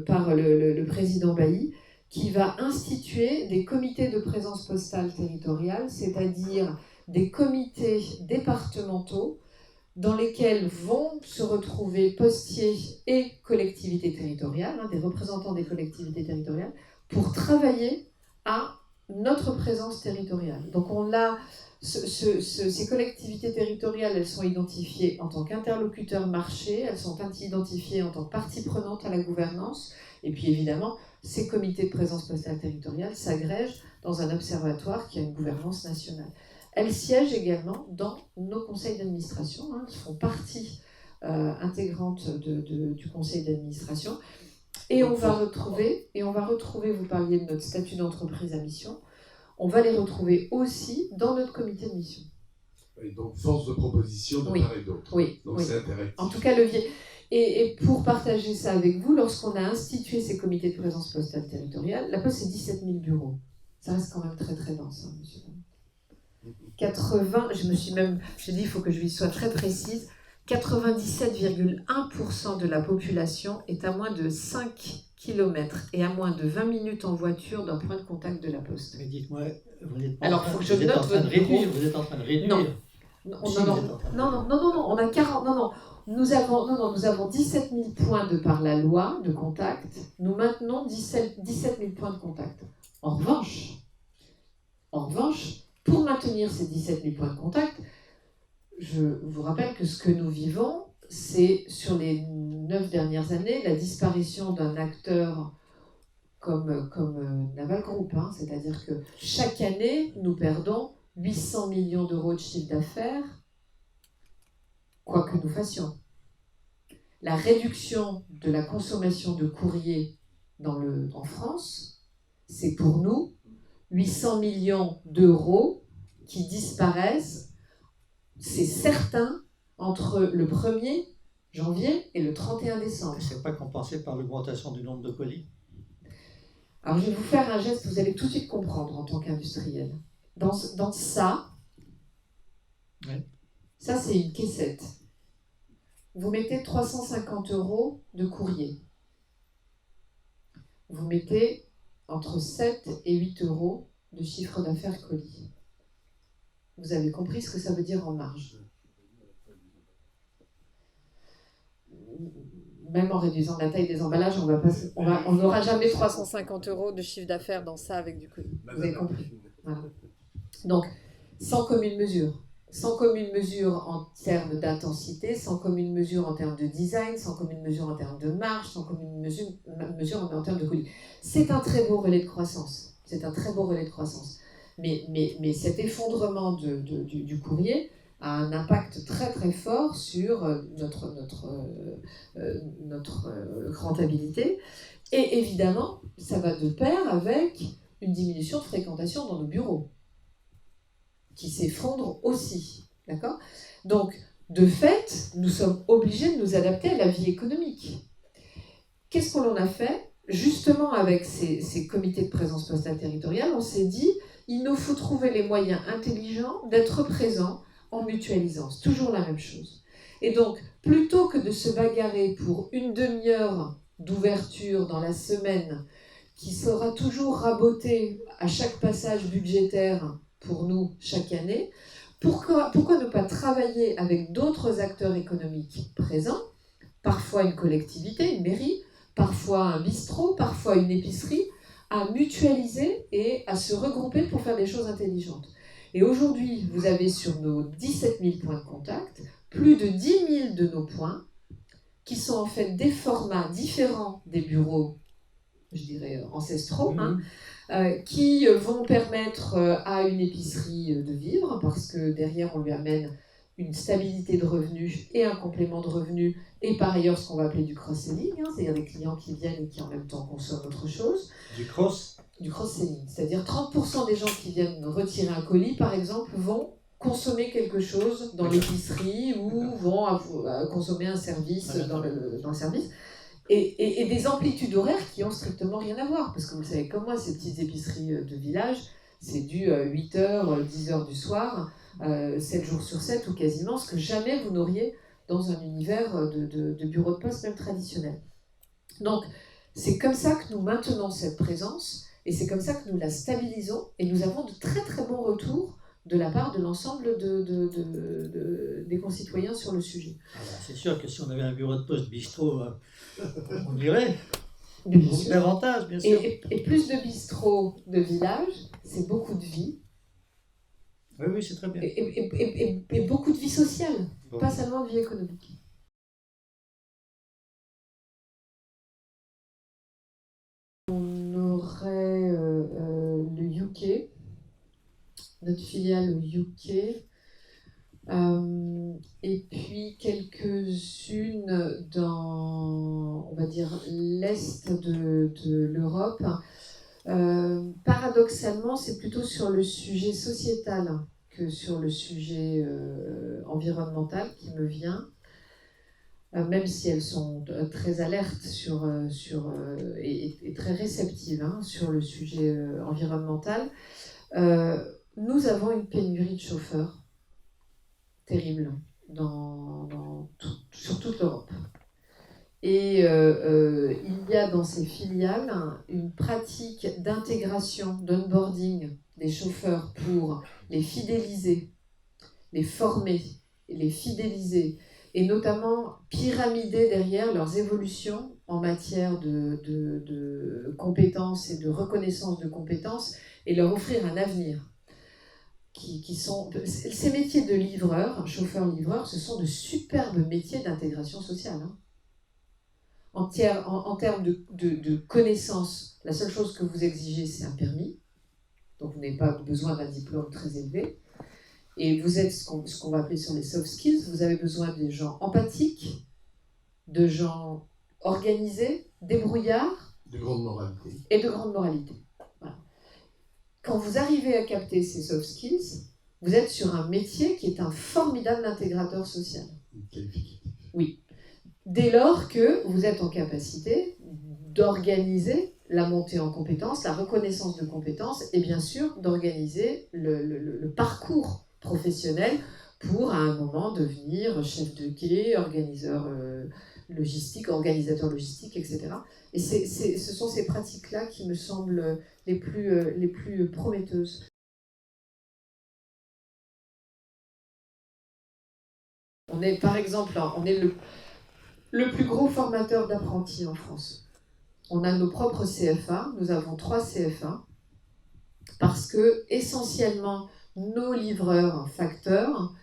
par le président Bailly, qui va instituer des comités de présence postale territoriale, c'est-à-dire des comités départementaux dans lesquels vont se retrouver postiers et collectivités territoriales, des représentants des collectivités territoriales, pour travailler à notre présence territoriale. Donc on a ces collectivités territoriales, elles sont identifiées en tant qu'interlocuteurs marché, elles sont identifiées en tant que partie prenante à la gouvernance, et puis évidemment, ces comités de présence postale territoriale s'agrègent dans un observatoire qui a une gouvernance nationale. Elles siègent également dans nos conseils d'administration, qui font partie intégrante du conseil d'administration. Et on va retrouver, vous parliez de notre statut d'entreprise à mission, on va les retrouver aussi dans notre comité de mission. Et donc force de proposition de part et d'autre. Oui. Donc c'est interactif. En tout cas, levier. Et pour partager ça avec vous, lorsqu'on a institué ces comités de présence postale territoriale, la Poste, c'est 17 000 bureaux. Ça reste quand même très très dense, monsieur. 80, j'ai dit, il faut que je sois très précise, 97,1% de la population est à moins de 5 km et à moins de 20 minutes en voiture d'un point de contact de la Poste. Mais dites-moi, vous n'êtes pas alors, faut que je note votre bureau. Vous êtes en train de réduire. Non, on a 40. Nous avons 17 000 points de par la loi de contact. Nous maintenons 17 000 points de contact. En revanche, pour maintenir ces 17 000 points de contact, je vous rappelle que ce que nous vivons, c'est sur les 9 dernières années, la disparition d'un acteur comme Naval Group. C'est-à-dire que chaque année, nous perdons 800 millions d'euros de chiffre d'affaires, quoi que nous fassions. La réduction de la consommation de courrier en France, c'est pour nous 800 millions d'euros qui disparaissent, c'est certain, entre le 1er janvier et le 31 décembre. Ce n'est pas compensé par l'augmentation du nombre de colis? Alors je vais vous faire un geste, vous allez tout de suite comprendre en tant qu'industriel. Dans ça, oui. Ça c'est une caissette. Vous mettez 350 € de courrier. Vous mettez entre 7 et 8 € de chiffre d'affaires colis. Vous avez compris ce que ça veut dire en marge. Même en réduisant la taille des emballages, on n'aura jamais 350 € de chiffre d'affaires dans ça avec du colis. Vous avez compris. Voilà. Donc, sans commune mesure. Sans commune mesure en termes d'intensité, sans commune mesure en termes de design, sans commune mesure en termes de marge, sans commune mesure en termes de colis. C'est un très beau relais de croissance. Mais cet effondrement du courrier a un impact très très fort sur notre rentabilité. Et évidemment, ça va de pair avec une diminution de fréquentation dans nos bureaux, qui s'effondre aussi. D'accord ? Donc, de fait, nous sommes obligés de nous adapter à la vie économique. Qu'est-ce qu'on en a fait ? Justement, avec ces comités de présence postale territoriale, on s'est dit, il nous faut trouver les moyens intelligents d'être présents en mutualisant. C'est toujours la même chose. Et donc, plutôt que de se bagarrer pour une demi-heure d'ouverture dans la semaine, qui sera toujours rabotée à chaque passage budgétaire pour nous chaque année, pourquoi ne pas travailler avec d'autres acteurs économiques présents, parfois une collectivité, une mairie, parfois un bistrot, parfois une épicerie, à mutualiser et à se regrouper pour faire des choses intelligentes. Et aujourd'hui, vous avez sur nos 17 000 points de contact, plus de 10 000 de nos points qui sont en fait des formats différents des bureaux, je dirais ancestraux, qui vont permettre à une épicerie de vivre, parce que derrière on lui amène une stabilité de revenus et un complément de revenus, et par ailleurs ce qu'on va appeler du cross-selling, c'est-à-dire des clients qui viennent et qui en même temps consomment autre chose. Du cross-selling, c'est-à-dire 30% des gens qui viennent retirer un colis, par exemple, vont consommer quelque chose dans l'épicerie ou vont consommer un service dans le service. Et des amplitudes horaires qui ont strictement rien à voir. Parce que vous le savez comme moi, ces petites épiceries de village, C'est du 8h, 10h du soir, 7 jours sur 7 ou quasiment, ce que jamais vous n'auriez dans un univers de bureau de poste même traditionnel. Donc, c'est comme ça que nous maintenons cette présence et c'est comme ça que nous la stabilisons et nous avons de très très bons retours de la part de l'ensemble des concitoyens sur le sujet. Ah bah, c'est sûr que si on avait un bureau de poste bistrot, on irait. Davantage, bien sûr. Et plus de bistrots de village, c'est beaucoup de vie. Oui, oui, c'est très bien. Et beaucoup de vie sociale, bon. Pas seulement de vie économique. On aurait le UK, notre filiale au UK, et puis quelques-unes dans, on va dire, l'est de l'Europe. Paradoxalement, c'est plutôt sur le sujet sociétal que sur le sujet environnemental qui me vient, même si elles sont très alertes et très réceptives sur le sujet environnemental. Nous avons une pénurie de chauffeurs terrible sur toute l'Europe. Et il y a dans ces filiales une pratique d'intégration, d'onboarding des chauffeurs pour les fidéliser, les former, les fidéliser, et notamment pyramider derrière leurs évolutions en matière de compétences et de reconnaissance de compétences et leur offrir un avenir. Ces métiers de livreur, chauffeur-livreur, ce sont de superbes métiers d'intégration sociale. En termes de connaissances, la seule chose que vous exigez, c'est un permis. Donc vous n'avez pas besoin d'un diplôme très élevé. Et vous êtes ce qu'on va appeler sur les soft skills. Vous avez besoin de gens empathiques, de gens organisés, débrouillards. De grande moralité. Et de grande moralité. Voilà. Quand vous arrivez à capter ces soft skills, vous êtes sur un métier qui est un formidable intégrateur social. Oui. Dès lors que vous êtes en capacité d'organiser la montée en compétences, la reconnaissance de compétences et bien sûr d'organiser le parcours professionnel pour à un moment devenir chef de quai, organisateur logistique, etc. Et ce sont ces pratiques-là qui me semblent les plus prometteuses. On est par exemple, on est le plus gros formateur d'apprentis en France. On a nos propres CFA, nous avons 3 CFA, parce que essentiellement nos livreurs facteurs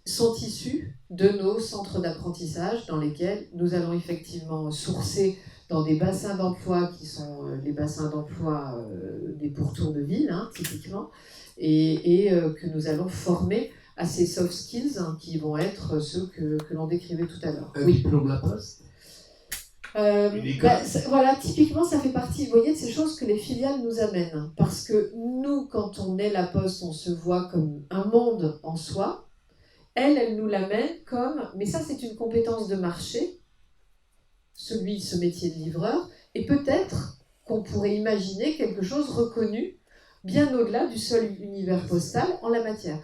sont issus de nos centres d'apprentissage dans lesquels nous allons effectivement sourcer dans des bassins d'emploi qui sont les bassins d'emploi des pourtours de ville, typiquement, et que nous allons former à ces soft skills qui vont être ceux que l'on décrivait tout à l'heure. Un diplôme La Poste voilà, typiquement, ça fait partie, vous voyez, de ces choses que les filiales nous amènent. Parce que nous, quand on est La Poste, on se voit comme un monde en soi. Elle nous l'amène comme, mais ça c'est une compétence de marché, ce métier de livreur, et peut-être qu'on pourrait imaginer quelque chose reconnu bien au-delà du seul univers postal en la matière.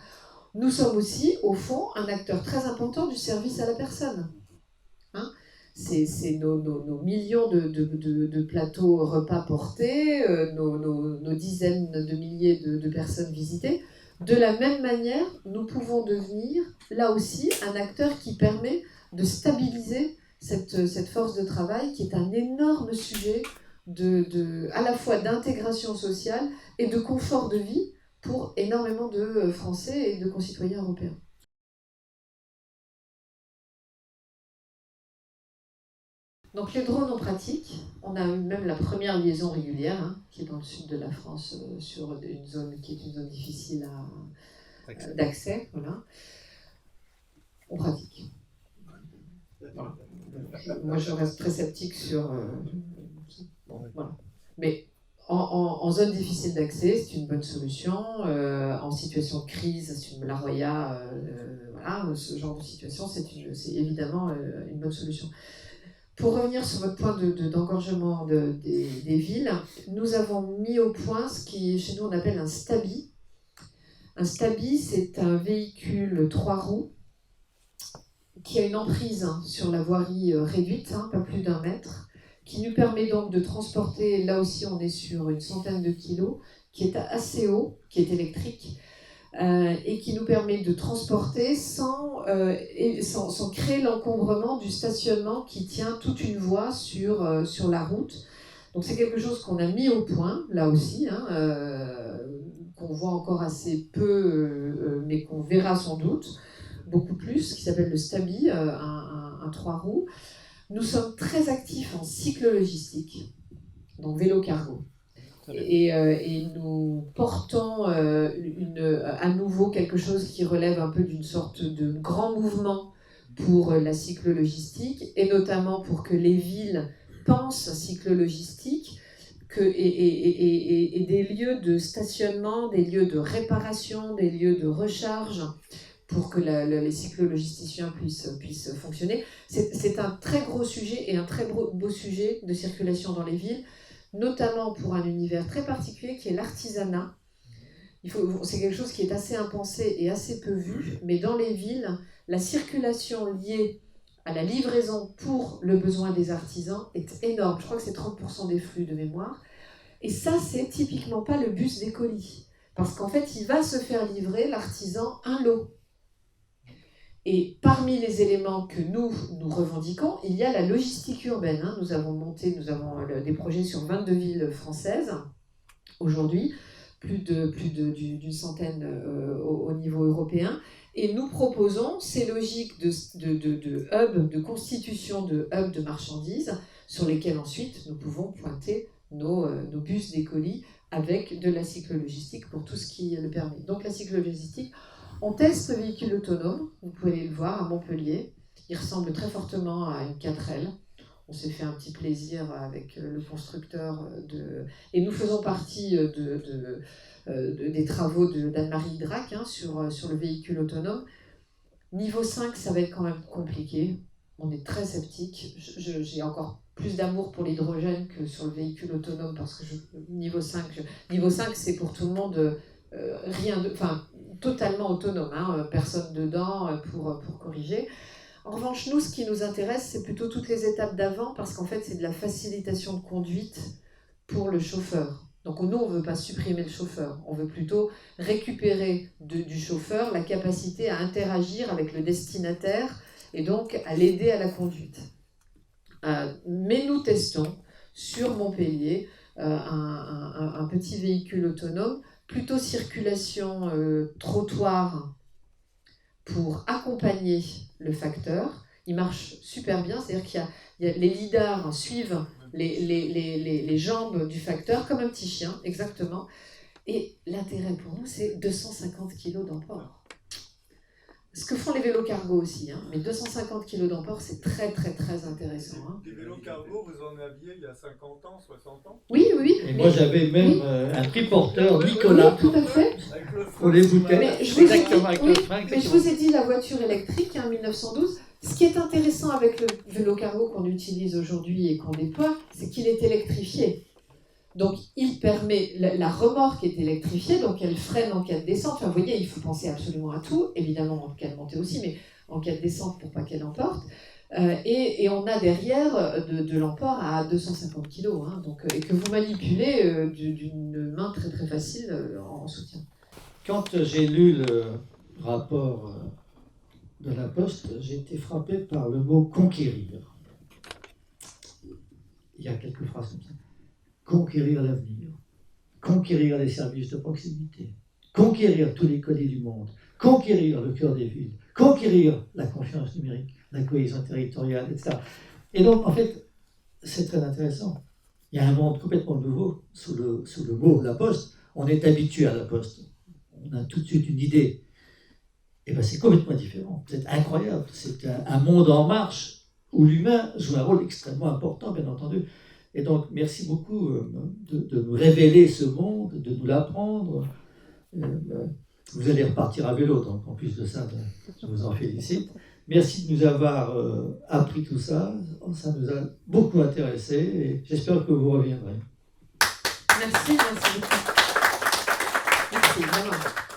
Nous sommes aussi, au fond, un acteur très important du service à la personne. C'est nos millions de plateaux repas portés, nos dizaines de milliers de personnes visitées. De la même manière, nous pouvons devenir, là aussi, un acteur qui permet de stabiliser cette force de travail qui est un énorme sujet à la fois d'intégration sociale et de confort de vie pour énormément de Français et de concitoyens européens. Donc les drones en pratique, on a eu même la première liaison régulière, qui est dans le sud de la France, sur une zone qui est une zone difficile d'accès. Voilà. On pratique. Voilà. Moi je reste très sceptique sur... voilà. Mais en zone difficile d'accès, c'est une bonne solution. En situation de crise, la Roya, voilà, ce genre de situation, c'est évidemment une bonne solution. Pour revenir sur votre point d'engorgement des villes, nous avons mis au point ce qui, chez nous, on appelle un Stabi. Un Stabi, c'est un véhicule 3 roues qui a une emprise sur la voirie réduite, pas plus d'1 mètre, qui nous permet donc de transporter, là aussi on est sur une centaine de kilos, qui est assez haut, qui est électrique, et qui nous permet de transporter sans créer l'encombrement du stationnement qui tient toute une voie sur la route. Donc c'est quelque chose qu'on a mis au point, là aussi, qu'on voit encore assez peu, mais qu'on verra sans doute beaucoup plus, qui s'appelle le Stabi, un 3 roues. Nous sommes très actifs en cyclo-logistique, donc vélo-cargo. Et nous portons à nouveau quelque chose qui relève un peu d'une sorte de grand mouvement pour la cyclo-logistique, et notamment pour que les villes pensent cyclo-logistique et des lieux de stationnement, des lieux de réparation, des lieux de recharge, pour que les cyclo-logisticiens puissent fonctionner. C'est un très gros sujet et un très beau sujet de circulation dans les villes, notamment pour un univers très particulier qui est l'artisanat. C'est quelque chose qui est assez impensé et assez peu vu, mais dans les villes, la circulation liée à la livraison pour le besoin des artisans est énorme. Je crois que c'est 30% des flux de mémoire. Et ça, c'est typiquement pas le bus des colis. Parce qu'en fait, il va se faire livrer, l'artisan, un lot. Et parmi les éléments que nous revendiquons, il y a la logistique urbaine. Nous avons des projets sur 22 villes françaises aujourd'hui, plus d'une centaine au niveau européen. Et nous proposons ces logiques de hub, de constitution de hub de marchandises, sur lesquels ensuite nous pouvons pointer nos bus des colis avec de la cyclo-logistique pour tout ce qui le permet. Donc la cyclo-logistique, on teste le véhicule autonome, vous pouvez aller le voir à Montpellier. Il ressemble très fortement à une 4L. On s'est fait un petit plaisir avec le constructeur et nous faisons partie des travaux d'Anne-Marie Drac sur le véhicule autonome. Niveau 5, ça va être quand même compliqué. On est très sceptique. J'ai encore plus d'amour pour l'hydrogène que sur le véhicule autonome parce que niveau 5, c'est pour tout le monde totalement autonome, personne dedans pour corriger. En revanche, nous, ce qui nous intéresse, c'est plutôt toutes les étapes d'avant, parce qu'en fait, c'est de la facilitation de conduite pour le chauffeur. Donc nous, on ne veut pas supprimer le chauffeur, on veut plutôt récupérer du chauffeur la capacité à interagir avec le destinataire et donc à l'aider à la conduite. Mais nous testons sur Montpellier un petit véhicule autonome, plutôt circulation trottoir pour accompagner le facteur. Il marche super bien, c'est-à-dire qu'il y a les lidars suivent les jambes du facteur comme un petit chien, exactement. Et l'intérêt pour nous, c'est 250 kg d'emport. Ce que font les vélos cargo aussi, mais 250 kg d'emport, c'est très très très intéressant. Les vélos cargo, vous en aviez il y a 50 ans, 60 ans? Oui. Et moi j'avais même un triporteur Nicolas. Oui, tout à fait. Pour les bouteilles. Mais je vous ai dit la voiture électrique, 1912. Ce qui est intéressant avec le vélo cargo qu'on utilise aujourd'hui et qu'on déploie, c'est qu'il est électrifié. Donc, il permet, la remorque est électrifiée, donc elle freine en cas de descente. Enfin, vous voyez, il faut penser absolument à tout, évidemment en cas de montée aussi, mais en cas de descente pour pas qu'elle emporte. Et on a derrière de l'emport à 250 kg, et que vous manipulez d'une main très très facile en soutien. Quand j'ai lu le rapport de la Poste, j'ai été frappé par le mot « conquérir ». Il y a quelques phrases comme ça. Conquérir l'avenir, conquérir les services de proximité, conquérir tous les colis du monde, conquérir le cœur des villes, conquérir la confiance numérique, la cohésion territoriale, etc. Et donc, en fait, c'est très intéressant. Il y a un monde complètement nouveau sous le mot « la Poste ». On est habitué à la Poste. On a tout de suite une idée. Et bien, c'est complètement différent. C'est incroyable. C'est un monde en marche où l'humain joue un rôle extrêmement important, bien entendu. Et donc, merci beaucoup de nous révéler ce monde, de nous l'apprendre. Vous allez repartir à vélo, donc en plus de ça, je vous en félicite. Merci de nous avoir appris tout ça. Ça nous a beaucoup intéressés et j'espère que vous reviendrez. Merci beaucoup. Merci, vraiment.